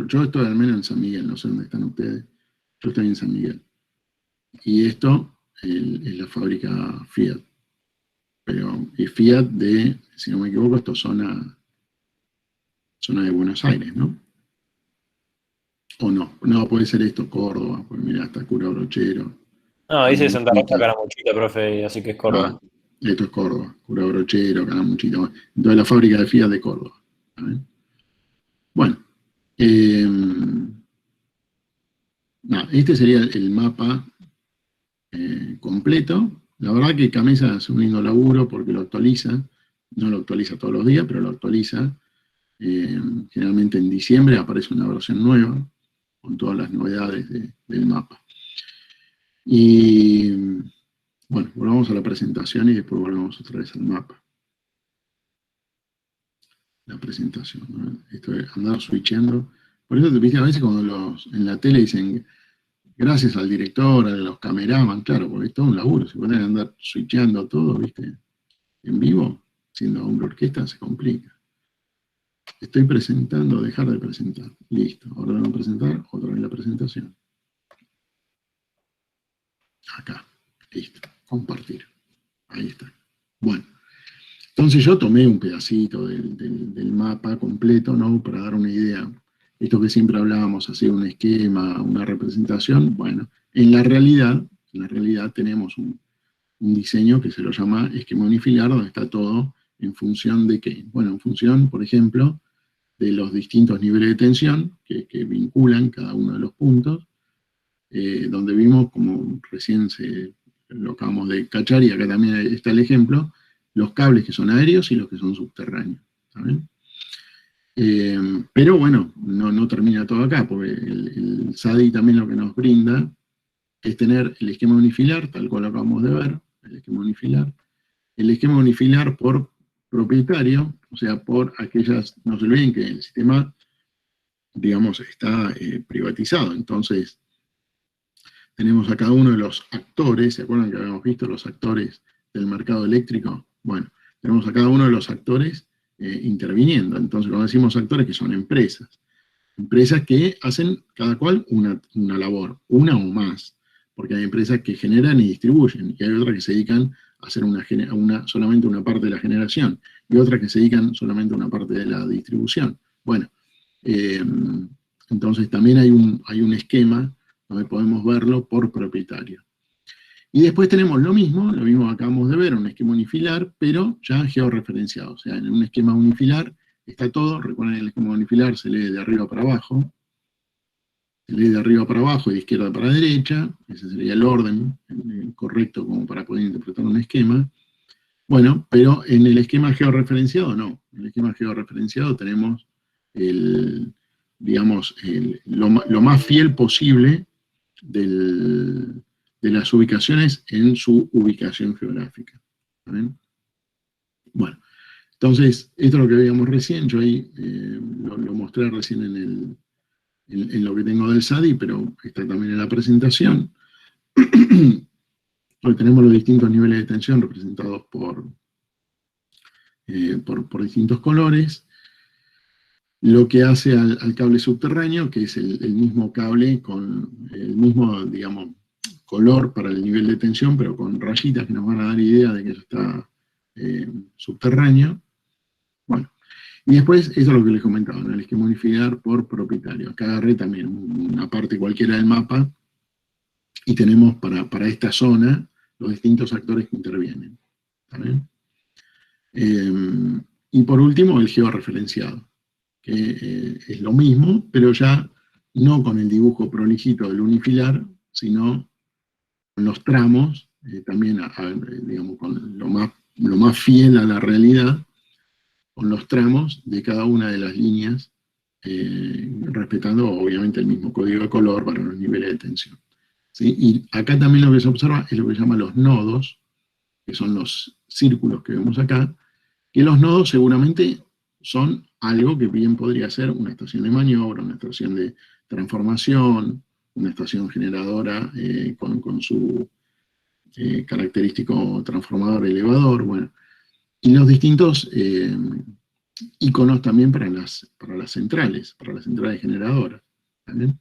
Yo estoy al menos en San Miguel, no sé dónde están ustedes, yo estoy en San Miguel. Y esto es la fábrica Fiat. Pero es Fiat de, si no me equivoco, esto es zona de Buenos Aires, ¿no? O no, puede ser esto Córdoba, pues mira, hasta Cura Brochero. No, dice Santa Rosa Caramuchita, profe, así que es Córdoba. Esto es Córdoba, Cura Brochero, Caramuchita. Entonces la fábrica de Fiat de Córdoba. ¿Saben? Bueno, este sería el mapa completo. La verdad que Camesa hace un lindo laburo porque lo actualiza, no lo actualiza todos los días, pero lo actualiza. Generalmente en diciembre aparece una versión nueva con todas las novedades del mapa. Y bueno, volvamos a la presentación y después volvemos otra vez al mapa. La presentación, ¿no? Esto de andar switchando. Por eso te viste a veces cuando en la tele dicen gracias al director, a los cameraman, claro, porque es todo un laburo. Si pueden andar switchando todo, ¿viste? En vivo, siendo hombre orquesta, se complica. Estoy presentando, dejar de presentar. Listo, ahora van a presentar, otra vez la presentación. Acá, listo, compartir. Ahí está. Bueno, entonces yo tomé un pedacito del mapa completo, ¿no? Para dar una idea. Esto que siempre hablábamos, hacer un esquema, una representación, bueno, en la realidad tenemos un diseño que se lo llama esquema unifilar, donde está todo en función de qué. Bueno, en función, por ejemplo, de los distintos niveles de tensión que vinculan cada uno de los puntos, donde vimos, como recién lo acabamos de cachar, y acá también está el ejemplo, los cables que son aéreos y los que son subterráneos. ¿Saben? Pero bueno, no termina todo acá, porque el SADI también lo que nos brinda es tener el esquema unifilar, tal cual lo acabamos de ver, el esquema unifilar por propietario, o sea, por aquellas, no se olviden que el sistema, digamos, está privatizado, entonces tenemos a cada uno de los actores, ¿se acuerdan que habíamos visto los actores del mercado eléctrico? Bueno, tenemos a cada uno de los actores interviniendo. Entonces, cuando decimos actores, que son empresas que hacen cada cual una labor, una o más, porque hay empresas que generan y distribuyen, y hay otras que se dedican a hacer solamente una parte de la generación, y otras que se dedican solamente a una parte de la distribución. Bueno, entonces también hay un esquema donde podemos verlo por propietario. Y después tenemos lo mismo acabamos de ver, un esquema unifilar, pero ya georreferenciado. O sea, en un esquema unifilar está todo, recuerden el esquema unifilar se lee de arriba para abajo, y de izquierda para derecha, ese sería el orden correcto como para poder interpretar un esquema. Bueno, pero en el esquema georreferenciado no. En el esquema georreferenciado tenemos lo más fiel posible de las ubicaciones en su ubicación geográfica. ¿Saben? Bueno, entonces, esto es lo que veíamos recién, yo ahí lo mostré recién en lo que tengo del SADI, pero está también en la presentación. Hoy tenemos los distintos niveles de tensión representados por distintos colores. Lo que hace al cable subterráneo, que es el mismo cable con el mismo, digamos, color para el nivel de tensión, pero con rayitas que nos van a dar idea de que eso está subterráneo. Bueno, y después, eso es lo que les comentaba, ¿no? El esquema unificar por propietario. Acá agarré también una parte cualquiera del mapa, y tenemos para esta zona los distintos actores que intervienen. ¿Está bien? Y por último, el georreferenciado, que es lo mismo, pero ya no con el dibujo prolijito del unifilar, sino con los tramos, también digamos, con lo más fiel a la realidad, con los tramos de cada una de las líneas respetando obviamente el mismo código de color para los niveles de tensión. ¿Sí? Y acá también lo que se observa es lo que se llama los nodos, que son los círculos que vemos acá, que los nodos seguramente son algo que bien podría ser una estación de maniobra, una estación de transformación, una estación generadora con su característico transformador elevador, bueno, y los distintos iconos también para las centrales generadoras. ¿Vale?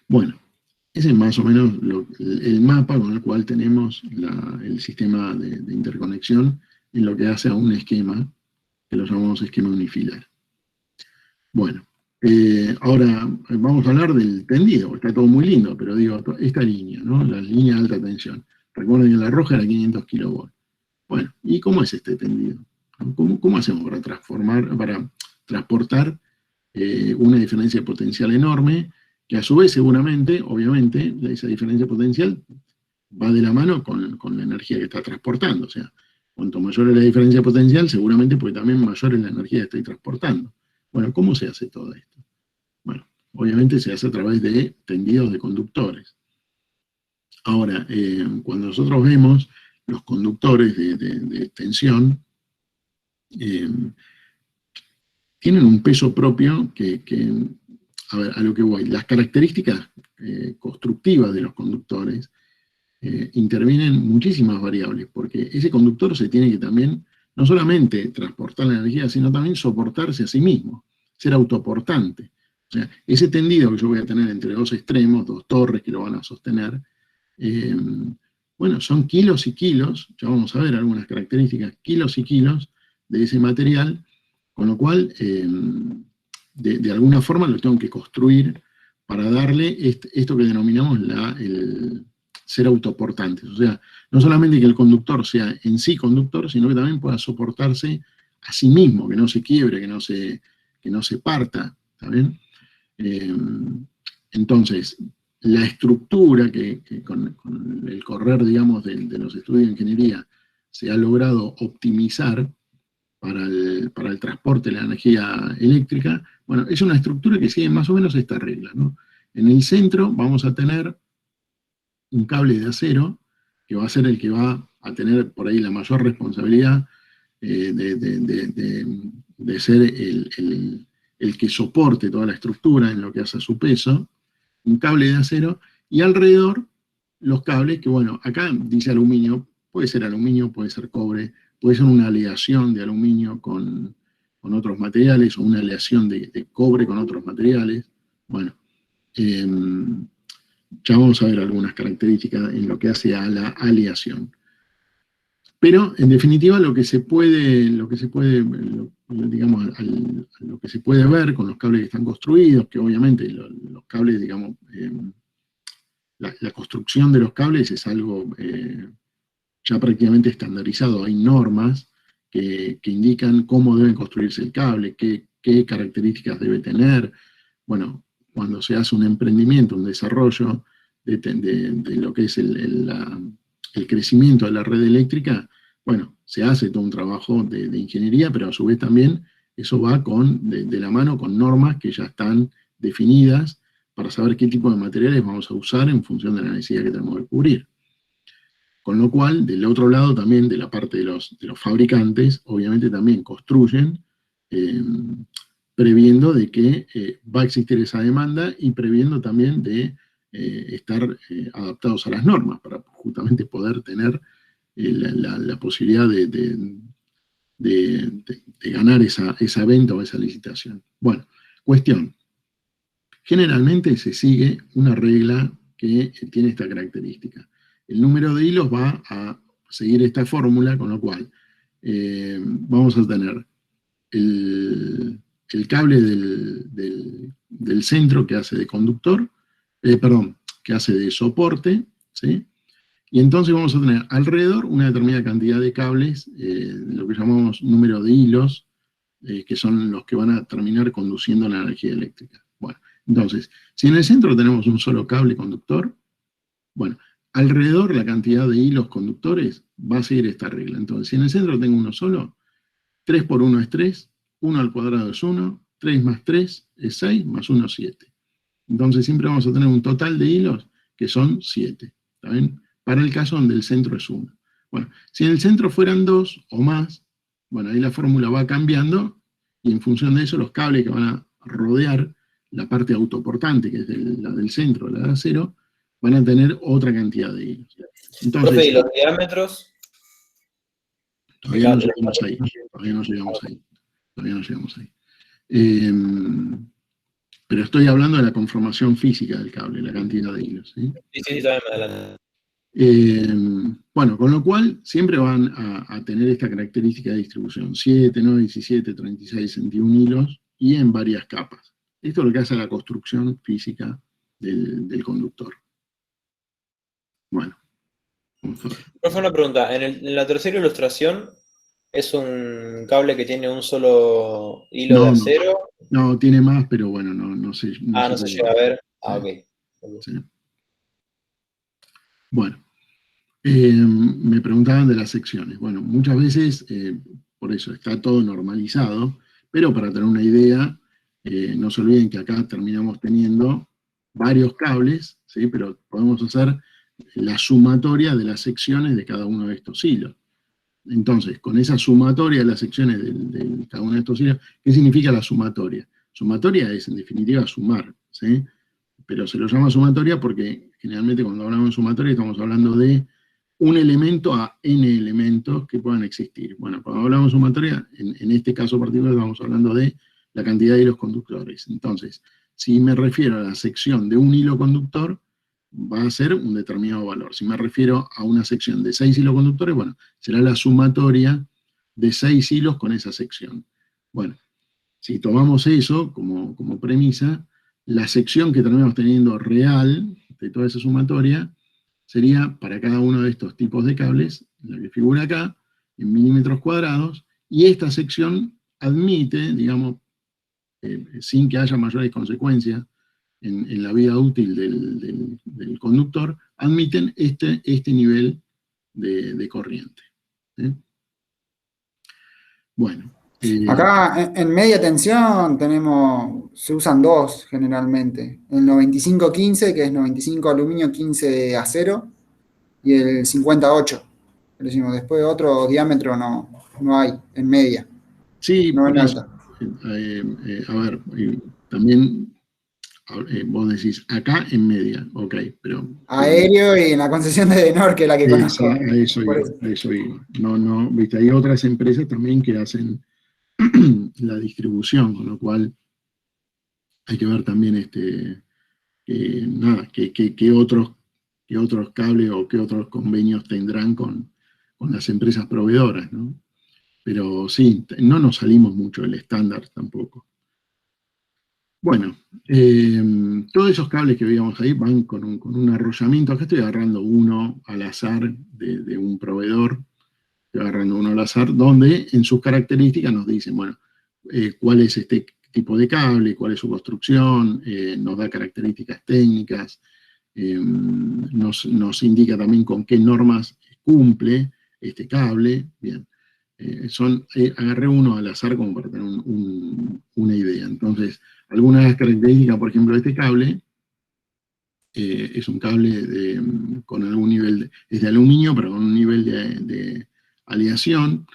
Bueno, ese es más o menos el mapa con el cual tenemos el sistema de interconexión en lo que hace a un esquema, que lo llamamos esquema unifilar. Bueno, ahora vamos a hablar del tendido, está todo muy lindo, pero digo, esta línea, ¿no? La línea de alta tensión. Recuerden que la roja era 500 kV. Bueno, ¿y cómo es este tendido? ¿Cómo hacemos para transportar una diferencia de potencial enorme, que a su vez seguramente, obviamente, esa diferencia potencial va de la mano con la energía que está transportando? O sea, cuanto mayor es la diferencia potencial, seguramente porque también mayor es la energía que estoy transportando. Bueno, ¿cómo se hace todo esto? Bueno, obviamente se hace a través de tendidos de conductores. Ahora, cuando nosotros vemos los conductores de tensión, tienen un peso propio a ver, a lo que voy. Las características constructivas de los conductores intervienen muchísimas variables, porque ese conductor se tiene que también, no solamente transportar la energía, sino también soportarse a sí mismo, ser autoportante. O sea, ese tendido que yo voy a tener entre dos extremos, dos torres que lo van a sostener, bueno, son kilos y kilos, ya vamos a ver algunas características, kilos y kilos de ese material, con lo cual, de alguna forma lo tengo que construir para darle esto que denominamos el ser autoportantes. O sea, no solamente que el conductor sea en sí conductor, sino que también pueda soportarse a sí mismo, que no se quiebre, que no se parta, ¿está bien? Entonces, la estructura que con el correr, digamos, de los estudios de ingeniería se ha logrado optimizar para el transporte de la energía eléctrica, bueno, es una estructura que sigue más o menos esta regla, ¿no? En el centro vamos a tener un cable de acero, que va a ser el que va a tener por ahí la mayor responsabilidad de ser el que soporte toda la estructura en lo que hace a su peso, un cable de acero, y alrededor los cables, que bueno, acá dice aluminio, puede ser cobre, puede ser una aleación de aluminio con otros materiales, o una aleación de cobre con otros materiales. Bueno, ya vamos a ver algunas características en lo que hace a la aleación. Pero, en definitiva, lo que se puede ver con los cables que están construidos, que obviamente los cables, digamos, la construcción de los cables es algo ya prácticamente estandarizado. Hay normas que indican cómo debe construirse el cable, qué características debe tener. Bueno, cuando se hace un emprendimiento, un desarrollo de lo que es el crecimiento de la red eléctrica, bueno, se hace todo un trabajo de ingeniería, pero a su vez también eso va de la mano con normas que ya están definidas para saber qué tipo de materiales vamos a usar en función de la necesidad que tenemos de cubrir. Con lo cual, del otro lado también, de la parte de los fabricantes, obviamente también construyen previendo de que va a existir esa demanda y previendo también de estar adaptados a las normas para justamente poder tener la posibilidad de ganar esa venta o esa licitación. Bueno, cuestión. Generalmente se sigue una regla que tiene esta característica. El número de hilos va a seguir esta fórmula, con lo cual vamos a tener el cable del centro que hace de conductor, que hace de soporte, ¿sí? Y entonces vamos a tener alrededor una determinada cantidad de cables, lo que llamamos número de hilos, que son los que van a terminar conduciendo la energía eléctrica. Bueno, entonces, si en el centro tenemos un solo cable conductor, bueno, alrededor la cantidad de hilos conductores va a seguir esta regla. Entonces, si en el centro tengo uno solo, 3 por 1 es 3, 1 al cuadrado es 1, 3 más 3 es 6, más 1 es 7. Entonces siempre vamos a tener un total de hilos que son 7, ¿está bien? Para el caso donde el centro es 1. Bueno, si en el centro fueran 2 o más, bueno, ahí la fórmula va cambiando, y en función de eso los cables que van a rodear la parte autoportante, que es la del centro, la de acero, van a tener otra cantidad de hilos. Entonces, Profe, ¿y los diámetros? Todavía no llegamos ahí. Todavía no llegamos ahí. Pero estoy hablando de la conformación física del cable, la cantidad de hilos. ¿Sí? Sí, también me adelanto. Bueno, con lo cual siempre van a tener esta característica de distribución: 7, 9, 17, 36, 61 hilos, y en varias capas. Esto es lo que hace la construcción física del conductor. Bueno, vamos a ver. Profe, una pregunta. En la tercera ilustración, ¿es un cable que tiene un solo hilo de acero? No, tiene más, pero bueno, no sé. No se llega a ver. Ok. Sí. Bueno, me preguntaban de las secciones. Bueno, muchas veces, por eso, está todo normalizado, pero para tener una idea, no se olviden que acá terminamos teniendo varios cables, ¿sí? Pero podemos hacer la sumatoria de las secciones de cada uno de estos hilos. Entonces, con esa sumatoria de las secciones de cada uno de estos hilos, ¿qué significa la sumatoria? Sumatoria es, en definitiva, sumar, ¿sí? Pero se lo llama sumatoria porque generalmente cuando hablamos de sumatoria estamos hablando de un elemento a n elementos que puedan existir. Bueno, cuando hablamos de sumatoria, en este caso particular estamos hablando de la cantidad de hilos conductores. Entonces, si me refiero a la sección de un hilo conductor, va a ser un determinado valor. Si me refiero a una sección de 6 hilos conductores, bueno, será la sumatoria de 6 hilos con esa sección. Bueno, si tomamos eso como premisa, la sección que terminamos teniendo real de toda esa sumatoria sería para cada uno de estos tipos de cables, la que figura acá, en milímetros cuadrados, y esta sección admite, digamos, sin que haya mayores consecuencias en la vida útil del conductor, admiten este nivel de corriente. ¿Sí? Bueno. Acá en media tensión se usan dos generalmente. El 95-15, que es 95 aluminio, 15 acero, y el 58. Después otro diámetro no hay en media. Sí, no en alta. A ver, también vos decís acá en media, ok, pero... Aéreo y en la concesión de Edenor, que es la que conozco. A eso iba. No, viste, hay otras empresas también que hacen la distribución, con lo cual hay que ver también qué otros cables o qué otros convenios tendrán con las empresas proveedoras, ¿no? Pero sí, no nos salimos mucho del estándar tampoco. Bueno, todos esos cables que veíamos ahí van con un arrollamiento. Acá estoy agarrando uno al azar de un proveedor, estoy agarrando uno al azar, donde en sus características nos dicen, bueno, cuál es este tipo de cable, cuál es su construcción, nos da características técnicas, nos indica también con qué normas cumple este cable. Bien, agarré uno al azar como para tener una idea. Entonces, algunas de las características, por ejemplo, de este cable, es un cable con algún nivel, es de aluminio, pero con un nivel de aleación.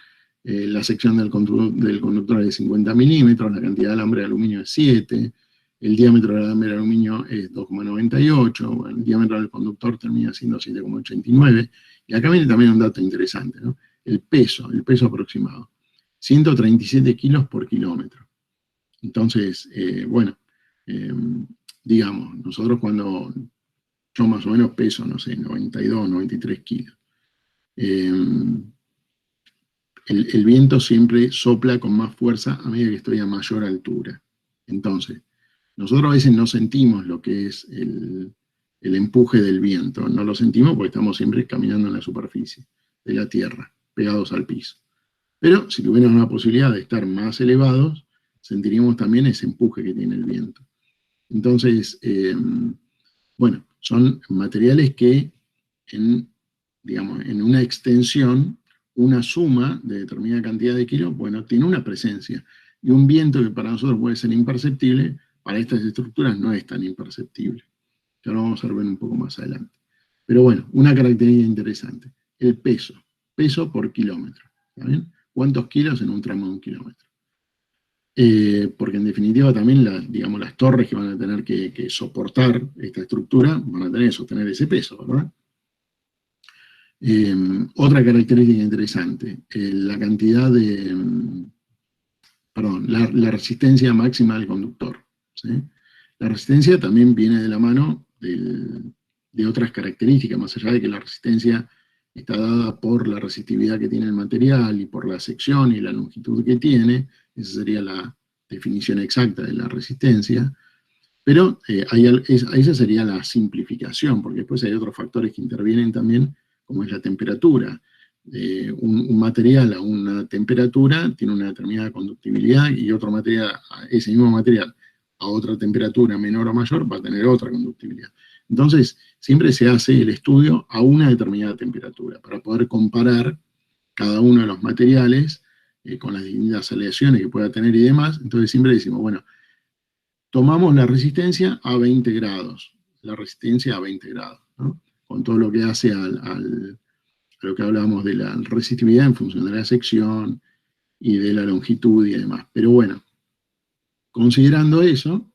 La sección del conductor es de 50 milímetros, la cantidad de alambre de aluminio es 7, el diámetro del alambre de aluminio es 2,98, bueno, el diámetro del conductor termina siendo 7,89, y acá viene también un dato interesante, ¿no? El peso aproximado, 137 kilos por kilómetro. Entonces, bueno, digamos, nosotros cuando yo más o menos peso, no sé, 92, 93 kilos. El viento siempre sopla con más fuerza a medida que estoy a mayor altura. Entonces, nosotros a veces no sentimos lo que es el empuje del viento. No lo sentimos porque estamos siempre caminando en la superficie de la tierra, pegados al piso. Pero si tuviéramos la posibilidad de estar más elevados, sentiríamos también ese empuje que tiene el viento. Entonces, bueno, son materiales que digamos, en una extensión, una suma de determinada cantidad de kilos, bueno, tiene una presencia. Y un viento que para nosotros puede ser imperceptible, para estas estructuras no es tan imperceptible. Ya lo vamos a ver un poco más adelante. Pero bueno, una característica interesante, el peso. Peso por kilómetro. ¿Está bien? ¿Cuántos kilos en un tramo de 1 kilómetro? Porque en definitiva también las torres que van a tener que soportar esta estructura van a tener que sostener ese peso, ¿verdad? Otra característica interesante, la cantidad de, la resistencia máxima del conductor, ¿sí? La resistencia también viene de la mano de otras características, más allá de que la resistencia está dada por la resistividad que tiene el material y por la sección y la longitud que tiene. Esa sería la definición exacta de la resistencia, pero esa sería la simplificación, porque después hay otros factores que intervienen también, como es la temperatura. Un material a una temperatura tiene una determinada conductividad, y otro material, ese mismo material, a otra temperatura menor o mayor, va a tener otra conductividad. Entonces, siempre se hace el estudio a una determinada temperatura, para poder comparar cada uno de los materiales con las distintas aleaciones que pueda tener y demás. Entonces siempre decimos, bueno, tomamos la resistencia a 20 grados, la resistencia a 20 grados, ¿no? Con todo lo que hace a lo que hablábamos de la resistividad en función de la sección y de la longitud y demás. Pero bueno, considerando eso,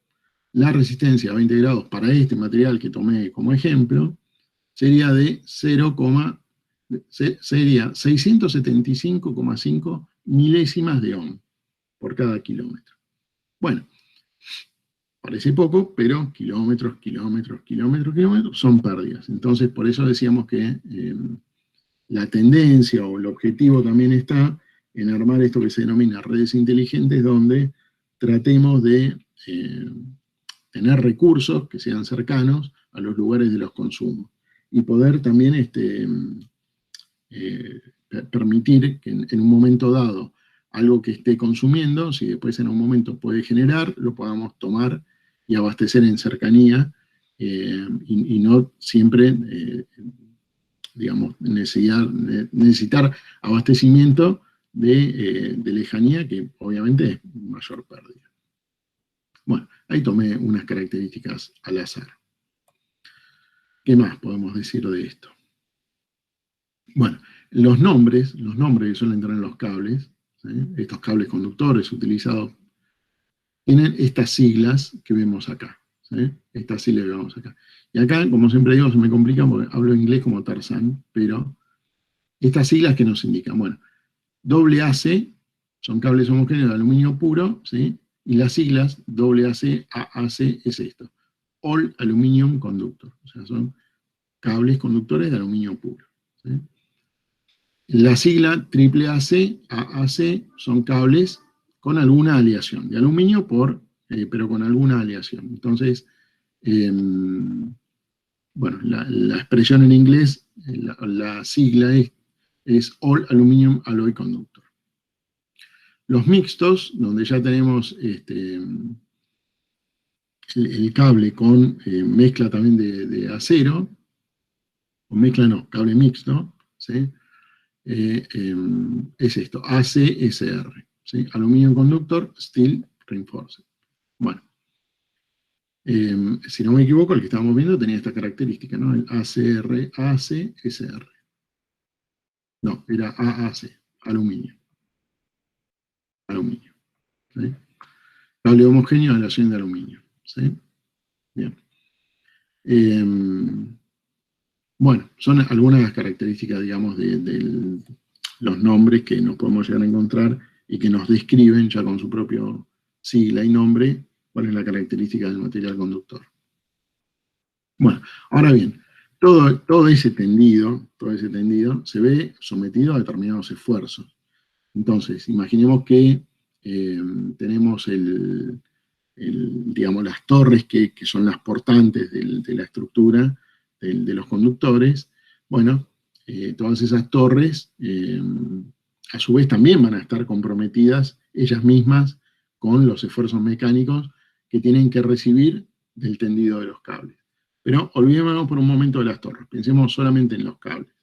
la resistencia a 20 grados para este material que tomé como ejemplo sería de 675,5 milésimas de ohm por cada kilómetro. Bueno, parece poco, pero kilómetros son pérdidas. Entonces, por eso decíamos que la tendencia o el objetivo también está en armar esto que se denomina redes inteligentes, donde tratemos de tener recursos que sean cercanos a los lugares de los consumos, y poder también permitir que en un momento dado algo que esté consumiendo, si después en un momento puede generar, lo podamos tomar y abastecer en cercanía, y no siempre, digamos, necesitar abastecimiento de lejanía, que obviamente es mayor pérdida. Bueno, ahí tomé unas características al azar. ¿Qué más podemos decir de esto? Bueno, los nombres que suelen tener los cables, ¿sí? Estos cables conductores utilizados, tienen estas siglas que vemos acá, ¿sí? Estas siglas que vemos acá. Y acá, como siempre digo, se me complica porque hablo inglés como Tarzán, pero estas siglas que nos indican, bueno, AAC son cables homogéneos de aluminio puro, ¿sí? Y las siglas AAC, AAC es esto, All Aluminum Conductor, o sea, son cables conductores de aluminio puro, ¿sí? La sigla AAC, AAC, son cables con alguna aleación, de aluminio pero con alguna aleación. Entonces, bueno, la expresión en inglés, la sigla es All Aluminum Alloy Conductor. Los mixtos, donde ya tenemos el cable con mezcla también de acero, o mezcla no, cable mixto, ¿sí? Es esto, ACSR, ¿sí? Aluminio Conductor, Steel Reinforced. Bueno, si no me equivoco, el que estábamos viendo tenía esta característica, ¿no? El ACSR. No, era AAC, aluminio. Aluminio, ¿sí? Cable homogéneo de aleación de aluminio, ¿sí? Bien. Bueno, son algunas de las características, digamos, de los nombres que nos podemos llegar a encontrar y que nos describen ya con su propio sigla y nombre cuál es la característica del material conductor. Bueno, ahora bien, todo ese tendido se ve sometido a determinados esfuerzos. Entonces, imaginemos que tenemos digamos, las torres que son las portantes de la estructura de los conductores. Bueno, todas esas torres a su vez también van a estar comprometidas ellas mismas con los esfuerzos mecánicos que tienen que recibir del tendido de los cables. Pero olvidémonos por un momento de las torres, pensemos solamente en los cables.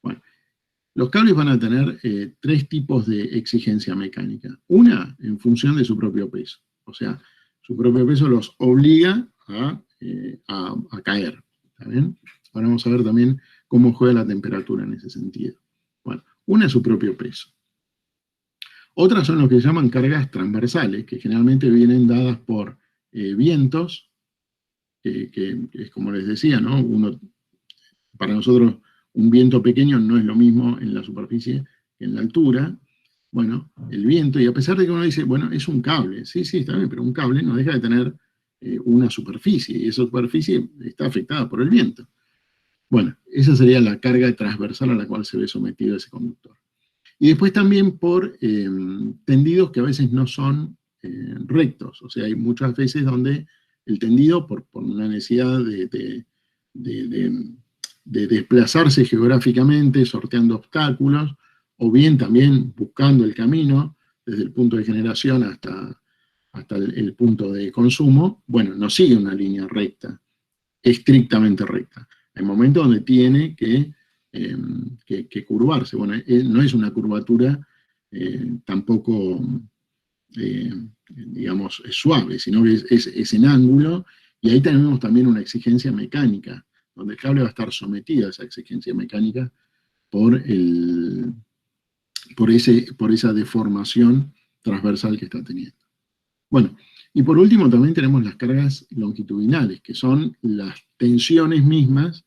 Bueno, Los cables van a tener 3 tipos de exigencia mecánica. Una, en función de su propio peso. O sea, su propio peso los obliga a caer. ¿Está bien? Ahora vamos a ver también cómo juega la temperatura en ese sentido. Bueno, una es su propio peso. Otras son lo que se llaman cargas transversales, que generalmente vienen dadas por vientos, que es como les decía, ¿no? Para nosotros un viento pequeño no es lo mismo en la superficie que en la altura. Bueno, el viento, y a pesar de que uno dice, bueno, es un cable, sí, está bien, pero un cable no deja de tener una superficie, y esa superficie está afectada por el viento. Bueno, esa sería la carga transversal a la cual se ve sometido ese conductor. Y después también por tendidos que a veces no son rectos, o sea, hay muchas veces donde el tendido, por una necesidad de desplazarse geográficamente, sorteando obstáculos, o bien también buscando el camino desde el punto de generación hasta el punto de consumo, bueno, no sigue una línea recta, estrictamente recta. Hay momentos donde tiene que curvarse. Bueno, no es una curvatura tampoco, digamos, suave, sino que es en ángulo, y ahí tenemos también una exigencia mecánica, donde el cable va a estar sometido a esa exigencia mecánica por esa deformación transversal que está teniendo. Bueno, y por último también tenemos las cargas longitudinales, que son las tensiones mismas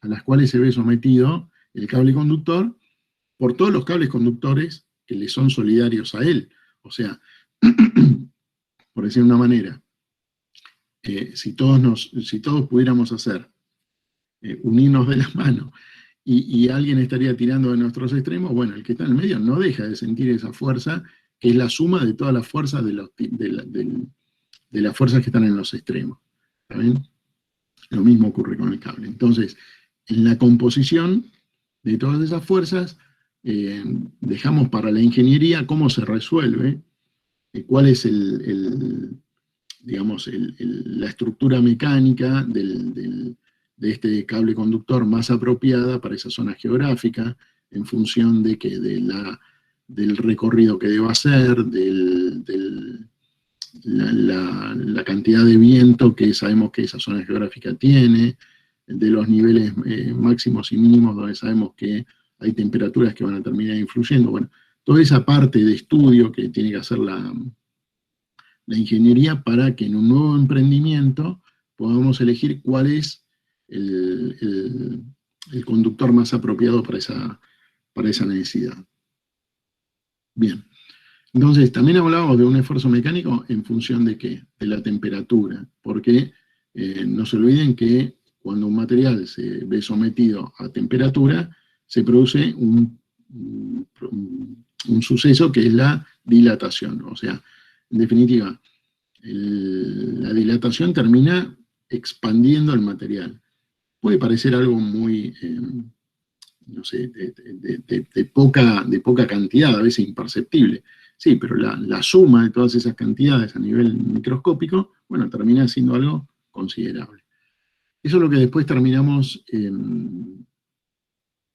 a las cuales se ve sometido el cable conductor por todos los cables conductores que le son solidarios a él. O sea, por decir de una manera, si todos pudiéramos hacer, unirnos de las manos, y alguien estaría tirando de nuestros extremos, bueno, el que está en el medio no deja de sentir esa fuerza, que es la suma de todas las fuerzas de las fuerzas que están en los extremos. ¿Está bien? Lo mismo ocurre con el cable. Entonces, en la composición de todas esas fuerzas, dejamos para la ingeniería cómo se resuelve, cuál es digamos, la estructura mecánica de este cable conductor más apropiada para esa zona geográfica, en función de del recorrido que deba hacer, la cantidad de viento que sabemos que esa zona geográfica tiene, de los niveles máximos y mínimos donde sabemos que hay temperaturas que van a terminar influyendo. Bueno, toda esa parte de estudio que tiene que hacer la ingeniería para que en un nuevo emprendimiento podamos elegir cuál es el conductor más apropiado para esa necesidad. Bien. Entonces, también hablábamos de un esfuerzo mecánico en función de ¿qué? De la temperatura, porque no se olviden que cuando un material se ve sometido a temperatura, se produce un suceso que es la dilatación. O sea, en definitiva, la dilatación termina expandiendo el material. Puede parecer algo muy, no sé, de poca cantidad, a veces imperceptible. Sí, pero la suma de todas esas cantidades a nivel microscópico, bueno, termina siendo algo considerable. Eso es lo que después terminamos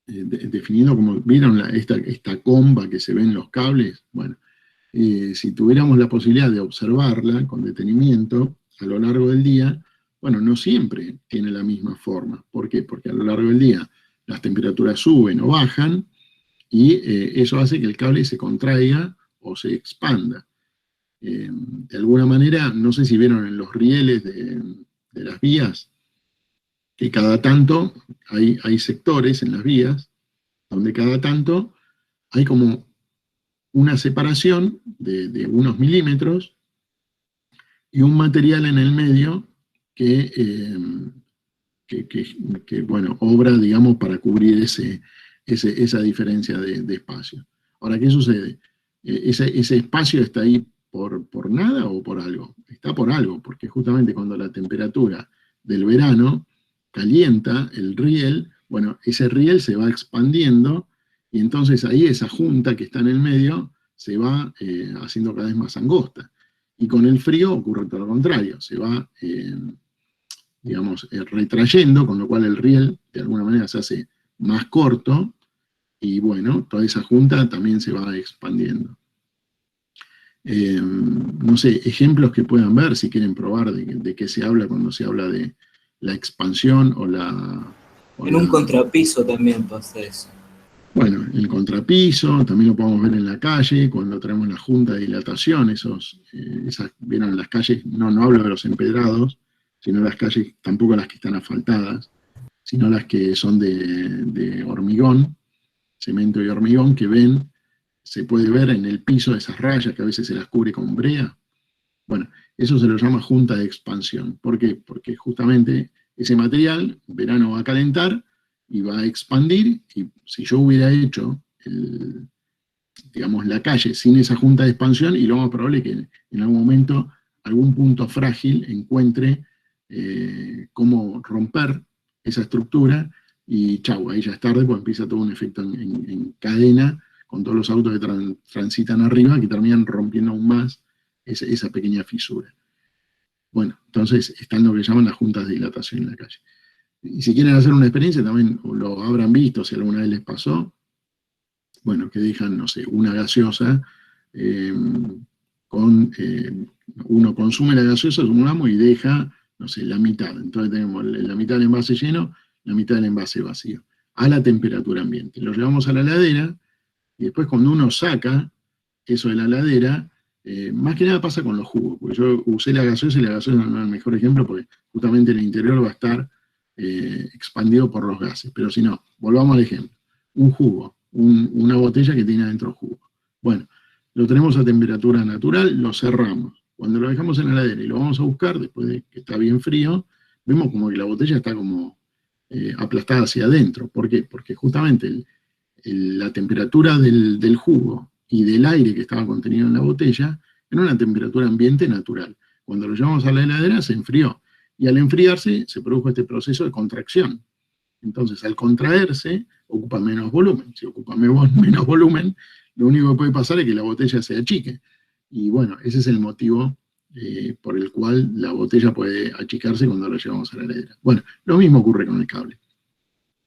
definiendo como, ¿vieron esta comba que se ve en los cables? Bueno, si tuviéramos la posibilidad de observarla con detenimiento a lo largo del día, bueno, no siempre tiene la misma forma. ¿Por qué? Porque a lo largo del día las temperaturas suben o bajan, y eso hace que el cable se contraiga o se expanda. De alguna manera, no sé si vieron en los rieles de las vías, que cada tanto hay sectores en las vías, donde cada tanto hay como una separación de unos milímetros, y un material en el medio que bueno, obra, digamos, para cubrir esa diferencia de espacio. Ahora, ¿qué sucede? ¿Ese espacio está ahí por nada o por algo? Está por algo, porque justamente cuando la temperatura del verano calienta el riel, bueno, ese riel se va expandiendo, y entonces ahí esa junta que está en el medio se va haciendo cada vez más angosta. Y con el frío ocurre todo lo contrario, se va, digamos, retrayendo, con lo cual el riel de alguna manera se hace más corto, y bueno, toda esa junta también se va expandiendo. No sé, ejemplos que puedan ver, si quieren probar de qué se habla cuando se habla de la expansión o la... En un contrapiso también pasa eso. Bueno, el contrapiso, también lo podemos ver en la calle, cuando tenemos la junta de dilatación, vieron las calles, no hablo de los empedrados, sino las calles, tampoco las que están asfaltadas, sino las que son de hormigón, cemento y hormigón, que se puede ver en el piso de esas rayas que a veces se las cubre con brea. Bueno, eso se lo llama junta de expansión. ¿Por qué? Porque justamente ese material, en verano va a calentar y va a expandir, y si yo hubiera hecho, digamos, la calle sin esa junta de expansión, y lo más probable es que en algún momento algún punto frágil encuentre cómo romper esa estructura, y chau, ahí ya es tarde, porque empieza todo un efecto en cadena, con todos los autos que transitan arriba, que terminan rompiendo aún más esa pequeña fisura. Bueno, entonces están lo que llaman las juntas de dilatación en la calle. Y si quieren hacer una experiencia, también lo habrán visto, si alguna vez les pasó, bueno, que dejan, no sé, una gaseosa, uno consume la gaseosa, supongamos, y deja, no sé, la mitad. Entonces tenemos la mitad del envase lleno, la mitad del envase vacío, a la temperatura ambiente. Lo llevamos a la heladera, y después cuando uno saca eso de la heladera, más que nada pasa con los jugos, porque yo usé la gaseosa, y la gaseosa no es el mejor ejemplo, porque justamente el interior va a estar expandido por los gases. Pero si no, volvamos al ejemplo. Un jugo, una botella que tiene adentro jugo. Bueno, lo tenemos a temperatura natural, lo cerramos. Cuando lo dejamos en la heladera y lo vamos a buscar, después de que está bien frío, vemos como que la botella está como aplastada hacia adentro. ¿Por qué? Porque justamente la temperatura del jugo y del aire que estaba contenido en la botella era una temperatura ambiente natural. Cuando lo llevamos a la heladera se enfrió, y al enfriarse se produjo este proceso de contracción. Entonces, al contraerse, ocupa menos volumen. Si ocupa menos volumen, lo único que puede pasar es que la botella se achique. Y bueno, ese es el motivo por el cual la botella puede achicarse cuando la llevamos a la heladera. Bueno, lo mismo ocurre con el cable.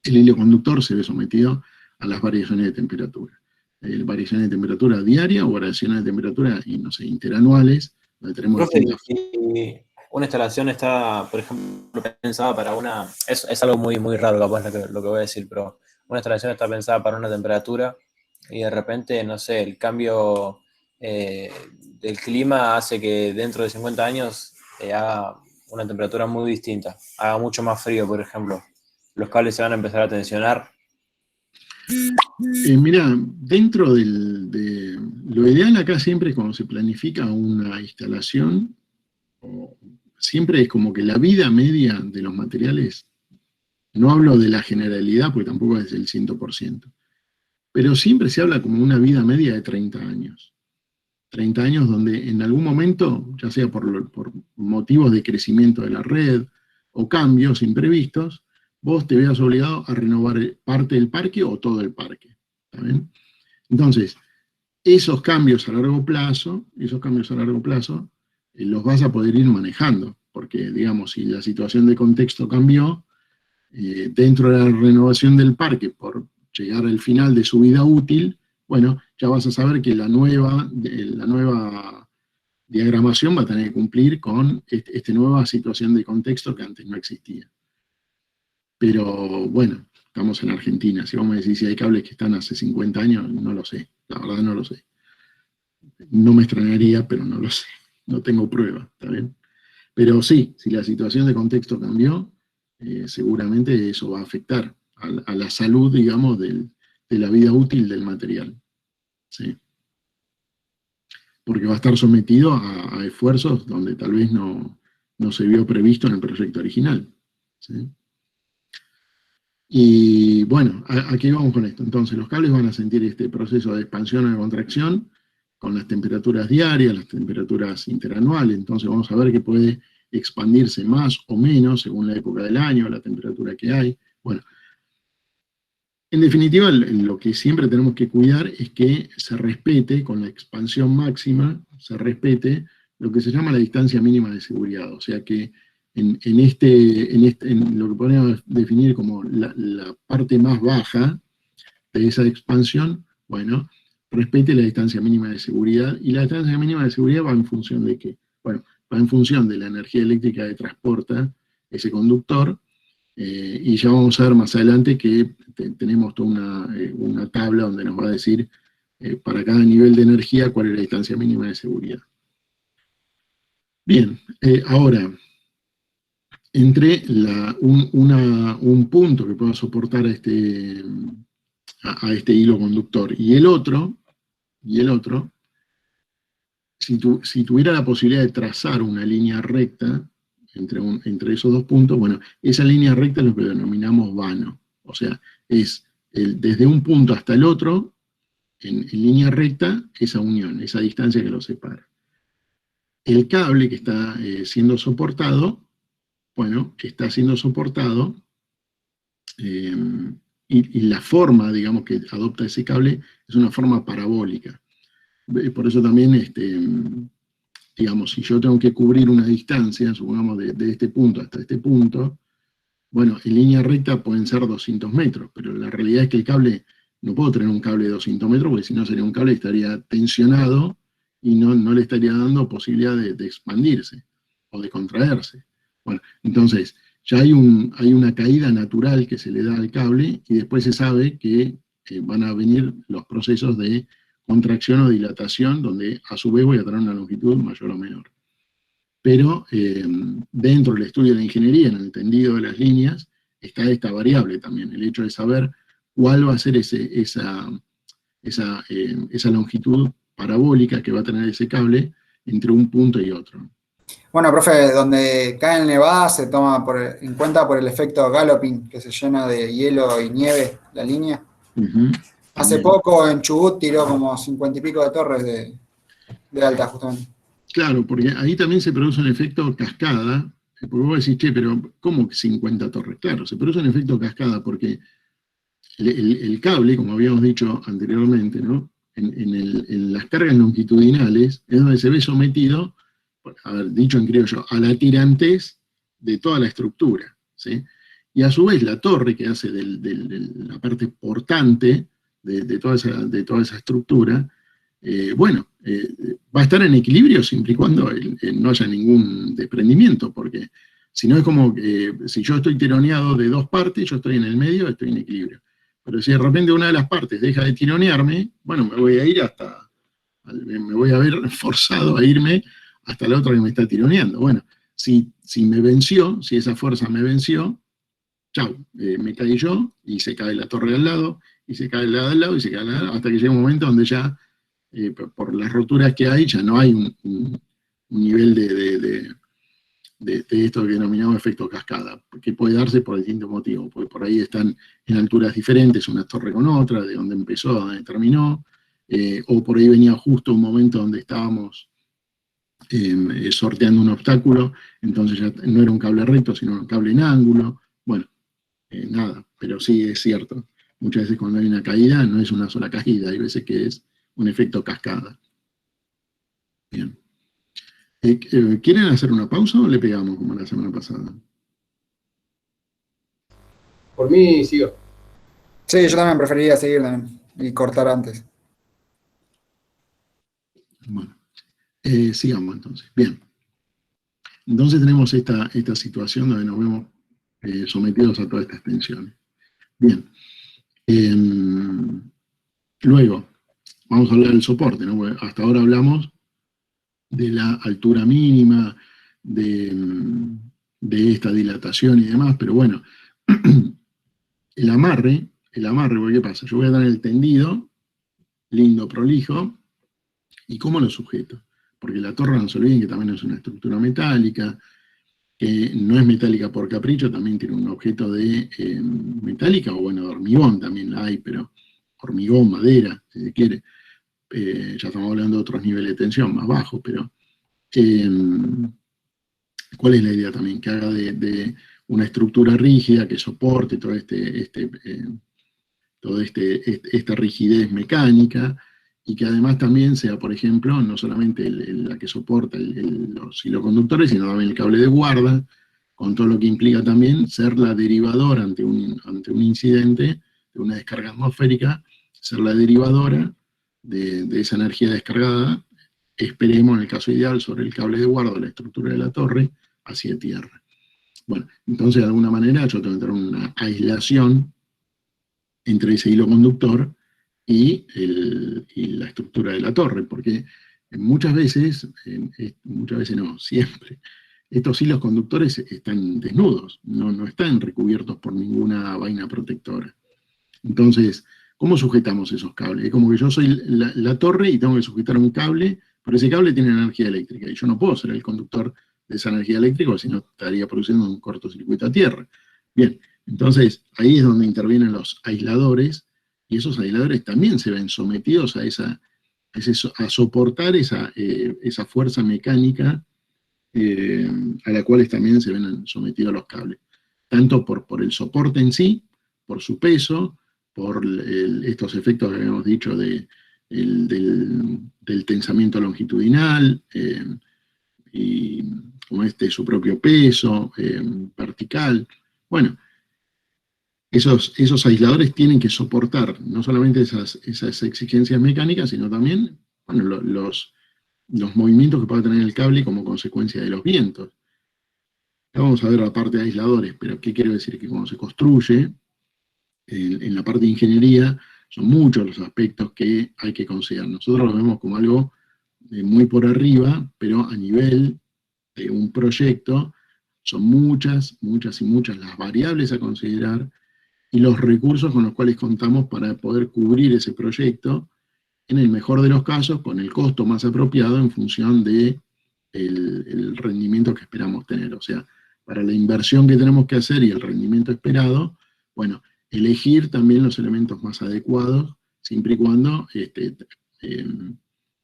El hilo conductor se ve sometido a las variaciones de temperatura. Variaciones de temperatura diaria o variaciones de temperatura, y no sé, interanuales, donde tenemos distintas... Una instalación está, por ejemplo, pensada para una... Es algo muy, muy raro, capaz, lo que voy a decir, pero una instalación está pensada para una temperatura y de repente, no sé, el cambio del clima hace que dentro de 50 años haga una temperatura muy distinta, haga mucho más frío, por ejemplo. Los cables se van a empezar a tensionar. Mira, dentro de lo ideal acá siempre es cuando se planifica una instalación, siempre es como que la vida media de los materiales, no hablo de la generalidad porque tampoco es el 100%, pero siempre se habla como una vida media de 30 años. 30 años donde en algún momento, ya sea por motivos de crecimiento de la red o cambios imprevistos, vos te veas obligado a renovar parte del parque o todo el parque. ¿Está bien? Entonces, esos cambios a largo plazo, los vas a poder ir manejando, porque, digamos, si la situación de contexto cambió, dentro de la renovación del parque, por llegar al final de su vida útil, bueno, ya vas a saber que la nueva diagramación va a tener que cumplir con esta nueva situación de contexto que antes no existía. Pero, bueno, estamos en Argentina, si vamos a decir si hay cables que están hace 50 años, no lo sé, la verdad no lo sé. No me extrañaría, pero no lo sé. No tengo prueba, ¿está bien? Pero sí, si la situación de contexto cambió, seguramente eso va a afectar a la salud, digamos, de la vida útil del material. ¿Sí? Porque va a estar sometido a esfuerzos donde tal vez no se vio previsto en el proyecto original. ¿Sí? Y bueno, aquí vamos con esto. Entonces, los cables van a sentir este proceso de expansión o de contracción, con las temperaturas diarias, las temperaturas interanuales. Entonces vamos a ver que puede expandirse más o menos según la época del año, la temperatura que hay. Bueno, en definitiva, lo que siempre tenemos que cuidar es que se respete, con la expansión máxima, se respete lo que se llama la distancia mínima de seguridad. O sea que en lo que podemos definir como la parte más baja, de esa expansión, bueno, respete la distancia mínima de seguridad, y la distancia mínima de seguridad va en función de qué? Bueno, va en función de la energía eléctrica que transporta ese conductor, y ya vamos a ver más adelante que tenemos toda una tabla donde nos va a decir para cada nivel de energía cuál es la distancia mínima de seguridad. Bien, ahora, entre un punto que pueda soportar a este hilo conductor y el otro, si tuviera la posibilidad de trazar una línea recta entre esos dos puntos, bueno, esa línea recta es lo que denominamos vano. O sea, es desde un punto hasta el otro, en línea recta, esa unión, esa distancia que los separa. El cable que está siendo soportado, bueno, que está siendo soportado, y la forma, digamos, que adopta ese cable es una forma parabólica. Por eso también, digamos, si yo tengo que cubrir una distancia, supongamos de este punto hasta este punto, bueno, en línea recta pueden ser 200 metros, pero la realidad es que el cable, no puedo tener un cable de 200 metros, porque si no sería un cable que estaría tensionado y no le estaría dando posibilidad de expandirse o de contraerse. Bueno, entonces, ya hay una caída natural que se le da al cable, y después se sabe que van a venir los procesos de contracción o dilatación, donde a su vez voy a tener una longitud mayor o menor. Pero dentro del estudio de la ingeniería, en el tendido de las líneas, está esta variable también, el hecho de saber cuál va a ser esa longitud parabólica que va a tener ese cable entre un punto y otro. Bueno, profe, donde caen nevadas se toma en cuenta por el efecto galloping, que se llena de hielo y nieve la línea. Hace poco en Chubut tiró como 50 y pico de torres de alta, justamente. Claro, porque ahí también se produce un efecto cascada, porque vos decís, che, pero ¿cómo que 50 torres? Claro, se produce un efecto cascada porque el cable, como habíamos dicho anteriormente, ¿no? En las cargas longitudinales es donde se ve sometido, a ver, dicho en criollo, a la tirantez de toda la estructura, ¿sí? Y a su vez la torre que hace de la parte portante de toda esa estructura, va a estar en equilibrio siempre y cuando no haya ningún desprendimiento, porque si no es como que si yo estoy tironeado de dos partes, yo estoy en el medio, estoy en equilibrio. Pero si de repente una de las partes deja de tironearme, bueno, me voy a ver forzado a irme hasta la otra que me está tironeando. Bueno, si me venció, si esa fuerza me venció, chau, me caí yo, y se cae la torre al lado, y se cae la de al lado, y se cae la de al lado, hasta que llega un momento donde ya, por las roturas que hay, ya no hay un nivel de esto que denominamos efecto cascada, que puede darse por distintos motivos, porque por ahí están en alturas diferentes, una torre con otra, de donde empezó a donde terminó, o por ahí venía justo un momento donde estábamos sorteando un obstáculo, entonces ya no era un cable recto, sino un cable en ángulo. Bueno, nada, pero sí es cierto. Muchas veces cuando hay una caída no es una sola caída, hay veces que es un efecto cascada. Bien. ¿Quieren hacer una pausa o le pegamos como la semana pasada? Por mí, sigo. Sí, yo también preferiría seguir también y cortar antes. Bueno, sigamos entonces. Bien. Entonces tenemos esta situación donde nos vemos sometidos a todas estas tensiones. Bien. Luego, vamos a hablar del soporte, ¿no? Porque hasta ahora hablamos de la altura mínima, de esta dilatación y demás, pero bueno, el amarre, porque ¿qué pasa? Yo voy a dar el tendido, lindo, prolijo, ¿y cómo lo sujeto? Porque la torre, no se olviden que también es una estructura metálica, que no es metálica por capricho, también tiene un objeto de metálica, o bueno, de hormigón también la hay, pero hormigón, madera, si se quiere. Ya estamos hablando de otros niveles de tensión más bajos, pero ¿cuál es la idea también? Que haga de una estructura rígida que soporte toda esta rigidez mecánica, y que además también sea, por ejemplo, no solamente la que soporta los hiloconductores, sino también el cable de guarda, con todo lo que implica también ser la derivadora ante un incidente de una descarga atmosférica, ser la derivadora de esa energía descargada, esperemos en el caso ideal, sobre el cable de guarda de la estructura de la torre, hacia tierra. Bueno, entonces de alguna manera yo tengo que tener una aislación entre ese hilo conductor y la estructura de la torre, porque muchas veces no, siempre, estos hilos conductores están desnudos, no están recubiertos por ninguna vaina protectora. Entonces, ¿cómo sujetamos esos cables? Es como que yo soy la torre y tengo que sujetar un cable, pero ese cable tiene energía eléctrica, y yo no puedo ser el conductor de esa energía eléctrica, si no estaría produciendo un cortocircuito a tierra. Bien, entonces ahí es donde intervienen los aisladores, y esos aisladores también se ven sometidos a soportar esa fuerza mecánica a la cual también se ven sometidos los cables. Tanto por el soporte en sí, por su peso, por estos efectos que habíamos dicho del tensamiento longitudinal, y como su propio peso vertical. Bueno, esos aisladores tienen que soportar no solamente esas exigencias mecánicas, sino también, bueno, los movimientos que pueda tener el cable como consecuencia de los vientos. Ya vamos a ver la parte de aisladores, pero ¿qué quiero decir? Que cuando se construye, en la parte de ingeniería, son muchos los aspectos que hay que considerar. Nosotros lo vemos como algo muy por arriba, pero a nivel de un proyecto son muchas las variables a considerar y los recursos con los cuales contamos para poder cubrir ese proyecto, en el mejor de los casos, con el costo más apropiado en función de el rendimiento que esperamos tener. O sea, para la inversión que tenemos que hacer y el rendimiento esperado, bueno, elegir también los elementos más adecuados, siempre y cuando,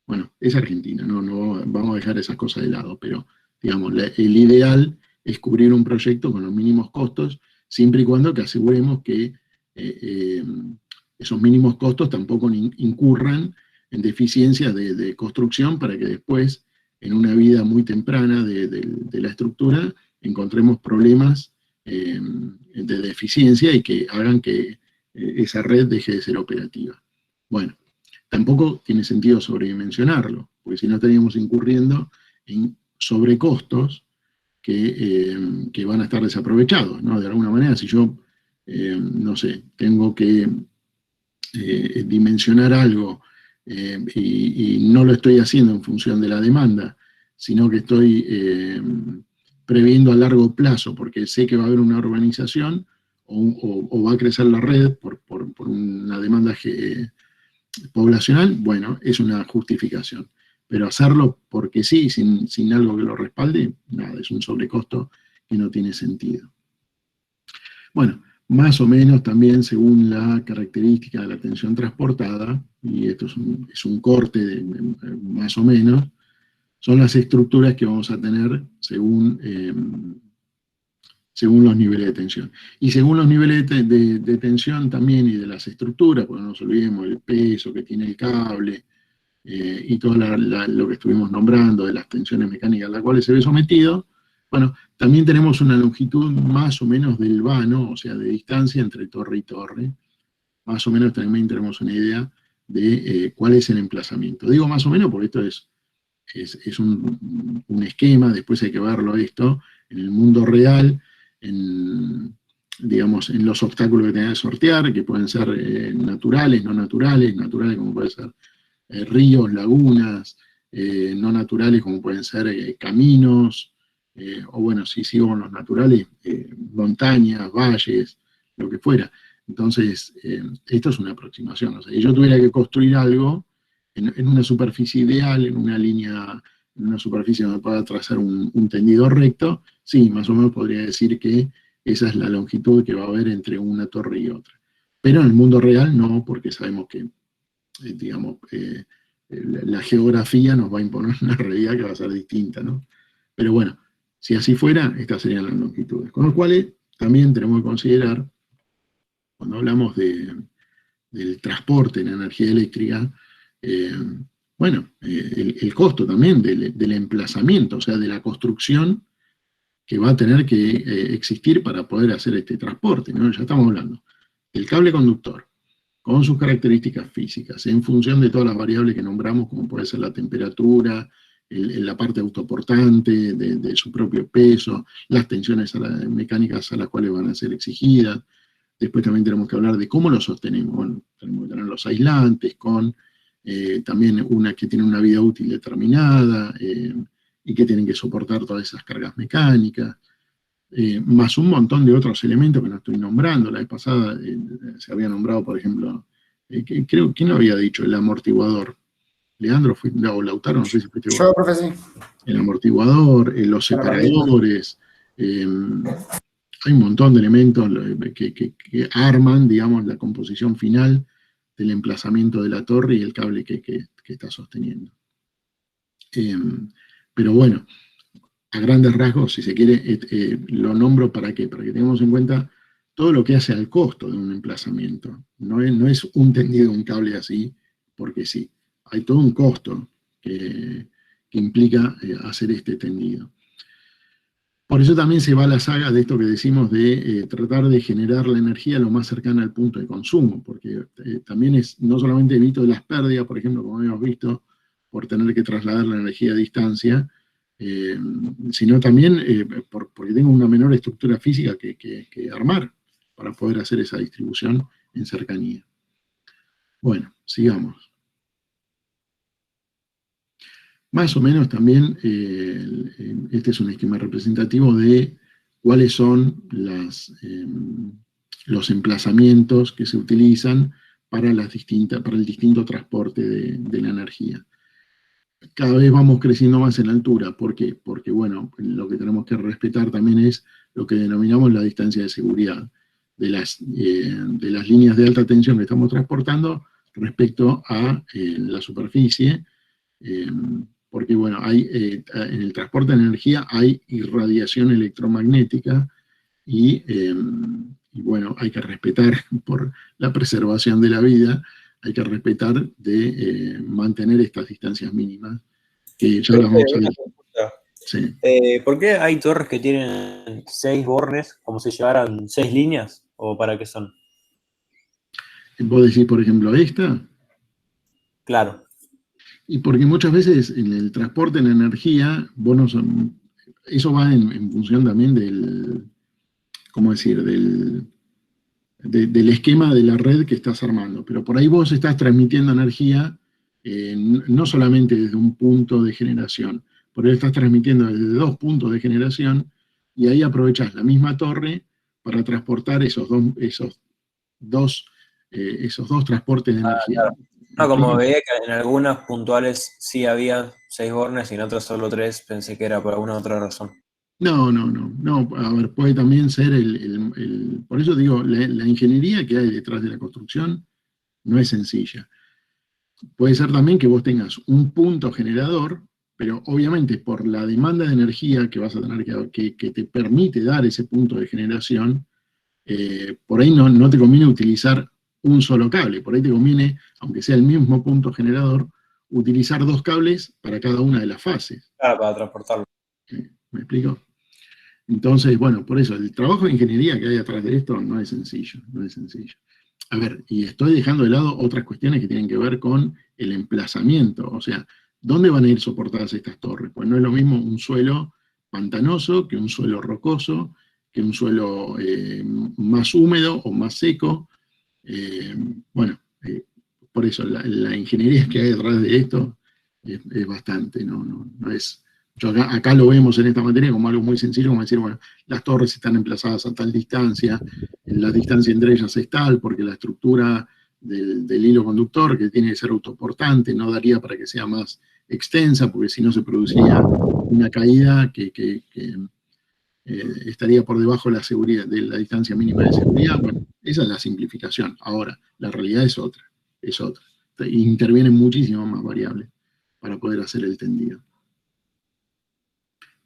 bueno, es Argentina, no vamos a dejar esas cosas de lado, pero digamos, el ideal es cubrir un proyecto con los mínimos costos, siempre y cuando que aseguremos que esos mínimos costos tampoco incurran en deficiencias de construcción para que después, en una vida muy temprana de la estructura, encontremos problemas de deficiencia y que hagan que esa red deje de ser operativa. Bueno, tampoco tiene sentido sobredimensionarlo, porque si no estaríamos incurriendo en sobrecostos que van a estar desaprovechados, ¿no? De alguna manera, si yo, no sé, tengo que dimensionar algo y no lo estoy haciendo en función de la demanda, sino que estoy previendo a largo plazo, porque sé que va a haber una urbanización o va a crecer la red por una demanda poblacional, bueno, es una justificación. Pero hacerlo porque sí, sin algo que lo respalde, nada, es un sobrecosto que no tiene sentido. Bueno, más o menos también según la característica de la tensión transportada, y esto es un corte más o menos, son las estructuras que vamos a tener según los niveles de tensión. Y según los niveles de tensión también y de las estructuras, porque no nos olvidemos el peso que tiene el cable, y todo lo que estuvimos nombrando de las tensiones mecánicas a las cuales se ve sometido, bueno, también tenemos una longitud más o menos del vano, o sea, de distancia entre torre y torre. Más o menos también tenemos una idea de cuál es el emplazamiento. Digo más o menos porque esto es un esquema, después hay que verlo esto en el mundo real, digamos, en los obstáculos que tenga que sortear, que pueden ser naturales, no naturales, naturales como puede ser ríos, lagunas, no naturales como pueden ser caminos, o bueno, si sigo con los naturales, montañas, valles, lo que fuera. Entonces, esto es una aproximación. O sea, si yo tuviera que construir algo en una superficie ideal, en una línea, en una superficie donde pueda trazar un tendido recto, sí, más o menos podría decir que esa es la longitud que va a haber entre una torre y otra. Pero en el mundo real no, porque sabemos que digamos, la geografía nos va a imponer una realidad que va a ser distinta, ¿no? Pero bueno, si así fuera, estas serían las longitudes. Con lo cual, también tenemos que considerar, cuando hablamos del transporte en energía eléctrica, bueno, el costo también del emplazamiento, o sea, de la construcción que va a tener que existir para poder hacer este transporte, ¿no? Ya estamos hablando el cable conductor, con sus características físicas, en función de todas las variables que nombramos, como puede ser la temperatura, la parte autoportante, de su propio peso, las tensiones mecánicas a las cuales van a ser exigidas. Después también tenemos que hablar de cómo lo sostenemos. Bueno, tenemos que tener los aislantes, con también una que tiene una vida útil determinada, y que tienen que soportar todas esas cargas mecánicas, más un montón de otros elementos que no estoy nombrando. La vez pasada se había nombrado, por ejemplo, creo, ¿quién lo había dicho? El amortiguador. Leandro, o Lautaro, no sé si fuiste vos. Yo, profe, sí. El amortiguador, los separadores, hay un montón de elementos que arman, digamos, la composición final del emplazamiento de la torre y el cable que está sosteniendo. Pero bueno, a grandes rasgos, si se quiere, lo nombro ¿para qué? Para que tengamos en cuenta todo lo que hace al costo de un emplazamiento. No es un tendido de un cable así, porque sí. Hay todo un costo que implica hacer este tendido. Por eso también se va a la saga de esto que decimos de tratar de generar la energía lo más cercana al punto de consumo, porque también no solamente evito las pérdidas, por ejemplo, como hemos visto, por tener que trasladar la energía a distancia, sino también porque tengo una menor estructura física que armar para poder hacer esa distribución en cercanía. Bueno, sigamos. Más o menos también, este es un esquema representativo de cuáles son los emplazamientos que se utilizan para el distinto transporte de la energía. Cada vez vamos creciendo más en altura. ¿Por qué? Porque, bueno, lo que tenemos que respetar también es lo que denominamos la distancia de seguridad de las líneas de alta tensión que estamos transportando respecto a la superficie, porque bueno, en el transporte de energía hay irradiación electromagnética y bueno, hay que respetar, por la preservación de la vida, hay que respetar de mantener estas distancias mínimas, que ya las vamos a ver. Sí. ¿Por qué hay torres que tienen 6 bornes, como si llevaran 6 líneas? ¿O para qué son? ¿Vos decís, por ejemplo, esta? Claro. Y porque muchas veces en el transporte de energía, eso va en función también del, ¿cómo decir?, del esquema de la red que estás armando. Pero por ahí vos estás transmitiendo energía no solamente desde un punto de generación, por ahí estás transmitiendo desde 2 puntos de generación, y ahí aprovechás la misma torre para transportar esos dos transportes de energía. Claro. No, como veía que en algunas puntuales sí había 6 bornes y en otras solo 3, pensé que era por alguna otra razón. No, a ver, puede también ser por eso digo, la ingeniería que hay detrás de la construcción no es sencilla. Puede ser también que vos tengas un punto generador, pero obviamente por la demanda de energía que vas a tener que te permite dar ese punto de generación, por ahí no te conviene utilizar un solo cable, por ahí te conviene, aunque sea el mismo punto generador, utilizar 2 cables para cada una de las fases. Claro, para transportarlo. ¿Me explico? Entonces, bueno, por eso, el trabajo de ingeniería que hay atrás de esto no es sencillo, no es sencillo. A ver, y estoy dejando de lado otras cuestiones que tienen que ver con el emplazamiento, o sea, ¿dónde van a ir soportadas estas torres? Pues no es lo mismo un suelo pantanoso que un suelo rocoso, que un suelo más húmedo o más seco. Bueno, por eso la ingeniería que hay detrás de esto es bastante, no es... Acá lo vemos en esta materia como algo muy sencillo, como decir, bueno, las torres están emplazadas a tal distancia, la distancia entre ellas es tal, porque la estructura del hilo conductor, que tiene que ser autoportante, no daría para que sea más extensa, porque si no se produciría una caída que estaría por debajo de la distancia mínima de seguridad. Bueno, esa es la simplificación. Ahora, la realidad es otra. Intervienen muchísimas más variables para poder hacer el tendido.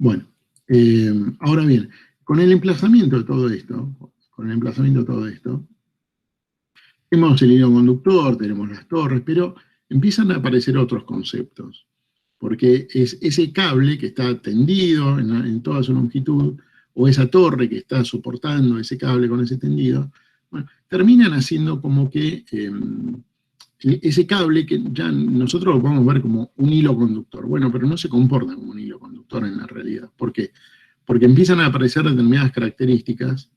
Bueno, ahora bien, con el emplazamiento de todo esto, tenemos el hilo conductor, tenemos las torres, pero empiezan a aparecer otros conceptos, porque es ese cable que está tendido en toda su longitud, o esa torre que está soportando ese cable con ese tendido, Bueno, terminan haciendo como que ese cable, que ya nosotros lo podemos ver como un hilo conductor, bueno, pero no se comporta como un hilo conductor en la realidad. ¿Por qué? Porque empiezan a aparecer determinadas características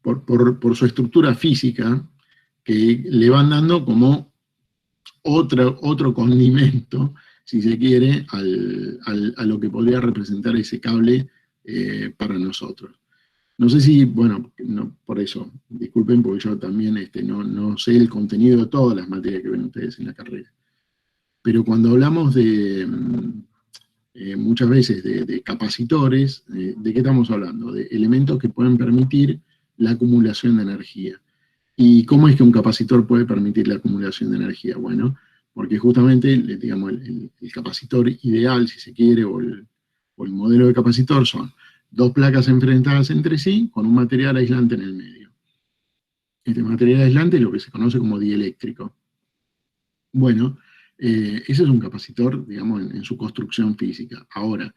por su estructura física, que le van dando como otro condimento, si se quiere, a lo que podría representar ese cable para nosotros. No sé si, bueno, no, por eso, disculpen, porque yo también no sé el contenido de todas las materias que ven ustedes en la carrera. Pero cuando hablamos de, muchas veces, de capacitores, ¿de qué estamos hablando? De elementos que pueden permitir la acumulación de energía. ¿Y cómo es que un capacitor puede permitir la acumulación de energía? Bueno, porque justamente, digamos, el capacitor ideal, si se quiere, o el modelo de capacitor son dos placas enfrentadas entre sí con un material aislante en el medio. Este material aislante es lo que se conoce como dieléctrico. Bueno, ese es un capacitor, digamos, en su construcción física. Ahora,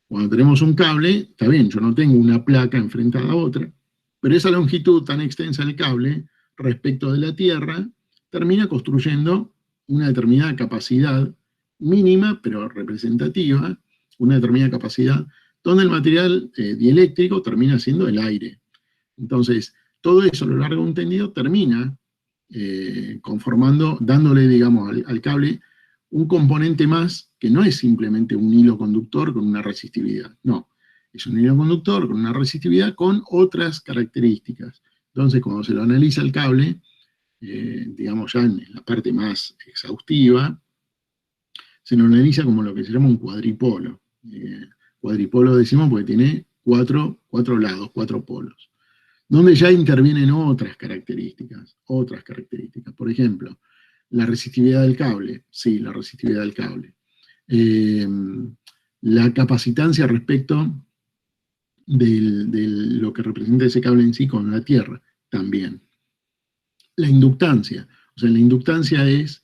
cuando tenemos un cable, está bien, yo no tengo una placa enfrentada a otra, pero esa longitud tan extensa del cable respecto de la Tierra termina construyendo una determinada capacidad mínima, pero representativa, una determinada capacidad, donde el material dieléctrico termina siendo el aire. Entonces, todo eso a lo largo de un tendido termina conformando, dándole, digamos, al cable un componente más que no es simplemente un hilo conductor con una resistividad, no, es un hilo conductor con una resistividad con otras características. Entonces, cuando se lo analiza el cable, digamos ya en la parte más exhaustiva, se lo analiza como lo que se llama un cuadripolo. Cuadripolo decimos porque tiene cuatro lados, 4 polos, donde ya intervienen otras características. Por ejemplo, la resistividad del cable, sí, la resistividad del cable. La capacitancia respecto de lo que representa ese cable en sí con la Tierra, también. La inductancia, o sea, la inductancia es,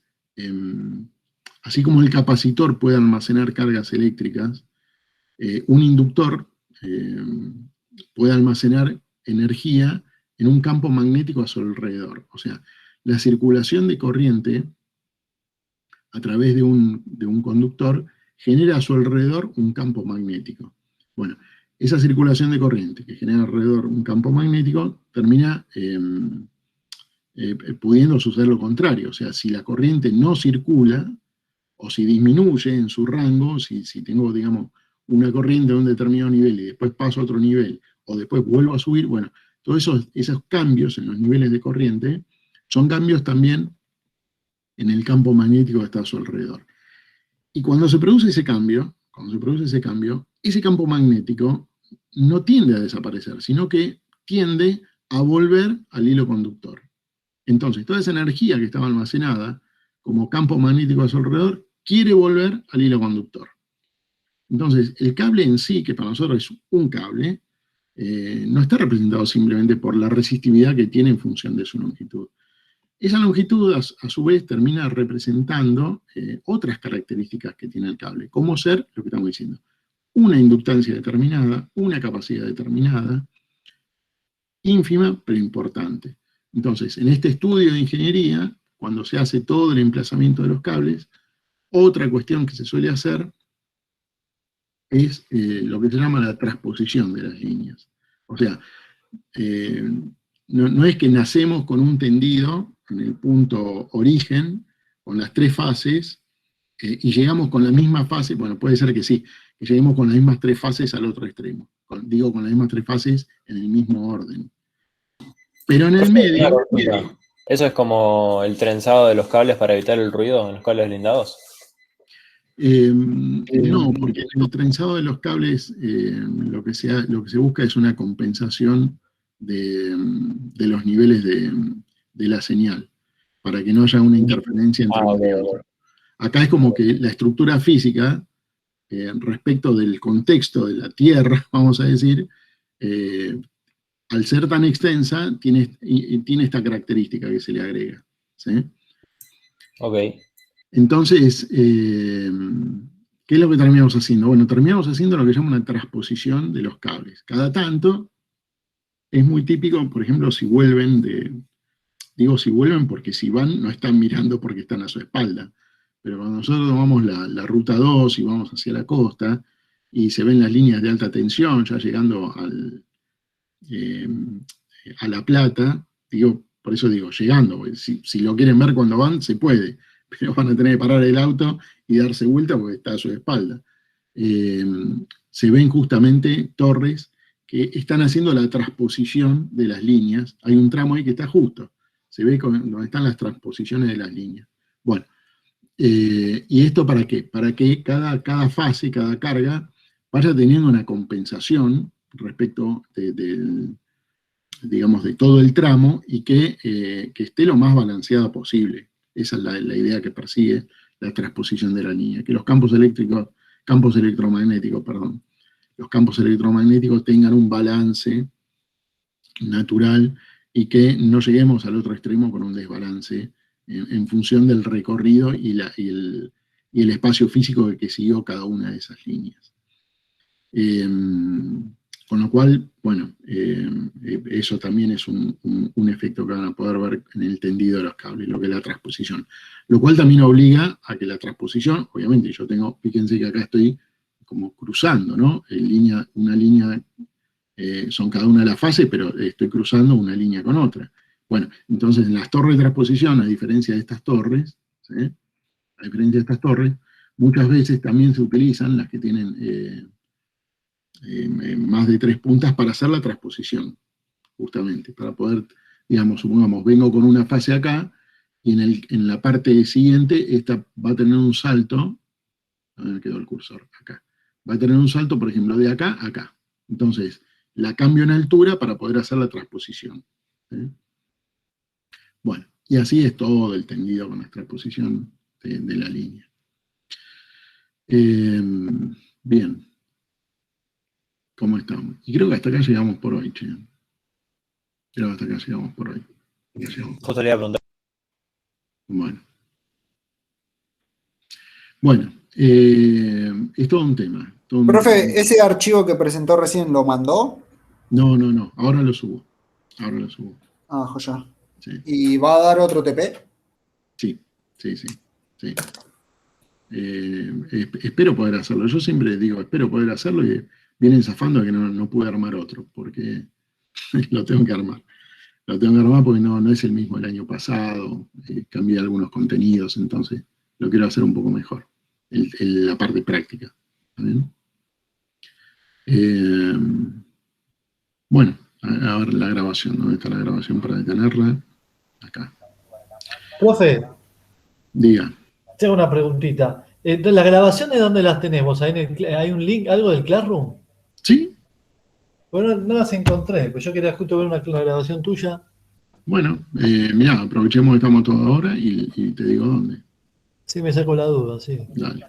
así como el capacitor puede almacenar cargas eléctricas, un inductor puede almacenar energía en un campo magnético a su alrededor. O sea, la circulación de corriente a través de un conductor genera a su alrededor un campo magnético. Bueno, esa circulación de corriente que genera alrededor un campo magnético termina pudiendo suceder lo contrario. O sea, si la corriente no circula, o si disminuye en su rango, si tengo, digamos, una corriente a un determinado nivel y después paso a otro nivel, o después vuelvo a subir, bueno, todos esos cambios en los niveles de corriente son cambios también en el campo magnético que está a su alrededor. Y cuando se produce ese cambio, ese campo magnético no tiende a desaparecer, sino que tiende a volver al hilo conductor. Entonces, toda esa energía que estaba almacenada como campo magnético a su alrededor quiere volver al hilo conductor. Entonces, el cable en sí, que para nosotros es un cable, no está representado simplemente por la resistividad que tiene en función de su longitud. Esa longitud, a su vez, termina representando otras características que tiene el cable, como ser, lo que estamos diciendo, una inductancia determinada, una capacidad determinada, ínfima pero importante. Entonces, en este estudio de ingeniería, cuando se hace todo el emplazamiento de los cables, otra cuestión que se suele hacer es lo que se llama la transposición de las líneas. O sea, no es que nacemos con un tendido en el punto origen, con las 3 fases, y llegamos con la misma fase, bueno, puede ser que sí, que lleguemos con las mismas 3 fases al otro extremo. Digo, con las mismas 3 fases en el mismo orden. Pero en el medio... ¿Eso es como el trenzado de los cables para evitar el ruido en los cables blindados? No, porque en el trenzado de los cables lo que se busca es una compensación de los niveles de la señal, para que no haya una interferencia entre uno y otro. Acá es como que la estructura física, respecto del contexto de la Tierra, vamos a decir, al ser tan extensa, tiene esta característica que se le agrega. ¿Sí? Ok. Entonces, ¿qué es lo que terminamos haciendo? Bueno, terminamos haciendo lo que se llama una transposición de los cables. Cada tanto, es muy típico, por ejemplo, si vuelven digo si vuelven porque si van no están mirando porque están a su espalda, pero cuando nosotros tomamos la ruta 2 y vamos hacia la costa y se ven las líneas de alta tensión ya llegando a La Plata, por eso digo, llegando, porque si lo quieren ver cuando van, se puede, pero van a tener que parar el auto y darse vuelta porque está a su espalda. Se ven justamente torres que están haciendo la transposición de las líneas. Hay un tramo ahí que está justo, se ve donde están las transposiciones de las líneas. Bueno, ¿y esto para qué? Para que cada fase, cada carga, vaya teniendo una compensación respecto digamos, de todo el tramo y que esté lo más balanceada posible. Esa es la idea que persigue la transposición de la línea, que los campos electromagnéticos tengan un balance natural y que no lleguemos al otro extremo con un desbalance en función del recorrido y el espacio físico que siguió cada una de esas líneas. Con lo cual, bueno, eso también es un efecto que van a poder ver en el tendido de los cables, lo que es la transposición. Lo cual también obliga a que la transposición, obviamente fíjense que acá estoy como cruzando, ¿no? Una línea, son cada una de las fases, pero estoy cruzando una línea con otra. Bueno, entonces en las torres de transposición, a diferencia de estas torres, ¿sí? Muchas veces también se utilizan las que tienen más de 3 puntas para hacer la transposición, justamente, para poder, digamos, supongamos, vengo con una fase acá, y en la parte siguiente, esta va a tener un salto, a ver, quedó el cursor acá, va a tener un salto, por ejemplo, de acá a acá. Entonces, la cambio en altura para poder hacer la transposición. ¿Sí? Bueno, y así es todo el tendido con la transposición de la línea. Bien. ¿Cómo estamos? Y creo que hasta acá llegamos por hoy, che. Creo que hasta acá llegamos por hoy. Justo le iba a preguntar. Bueno, es todo un tema. Profe, ¿ese archivo que presentó recién lo mandó? No, ahora lo subo. Ah, joya. Sí. ¿Y va a dar otro TP? Sí. Espero poder hacerlo. Yo siempre digo, espero poder hacerlo y vienen zafando que no pude armar otro, porque lo tengo que armar. Lo tengo que armar porque no es el mismo el año pasado, cambié algunos contenidos, entonces lo quiero hacer un poco mejor, la parte práctica. ¿Está bien? Bueno, a ver la grabación, ¿dónde está la grabación para detenerla? Acá. Profe, Diga. tengo una preguntita. ¿Las grabaciones dónde las tenemos? ¿Hay un link, algo del Classroom? Sí. Bueno, no las encontré, pues yo quería justo ver una grabación tuya. Bueno, mirá, aprovechemos que estamos todos ahora y te digo dónde. Sí, me saco la duda, sí. Dale.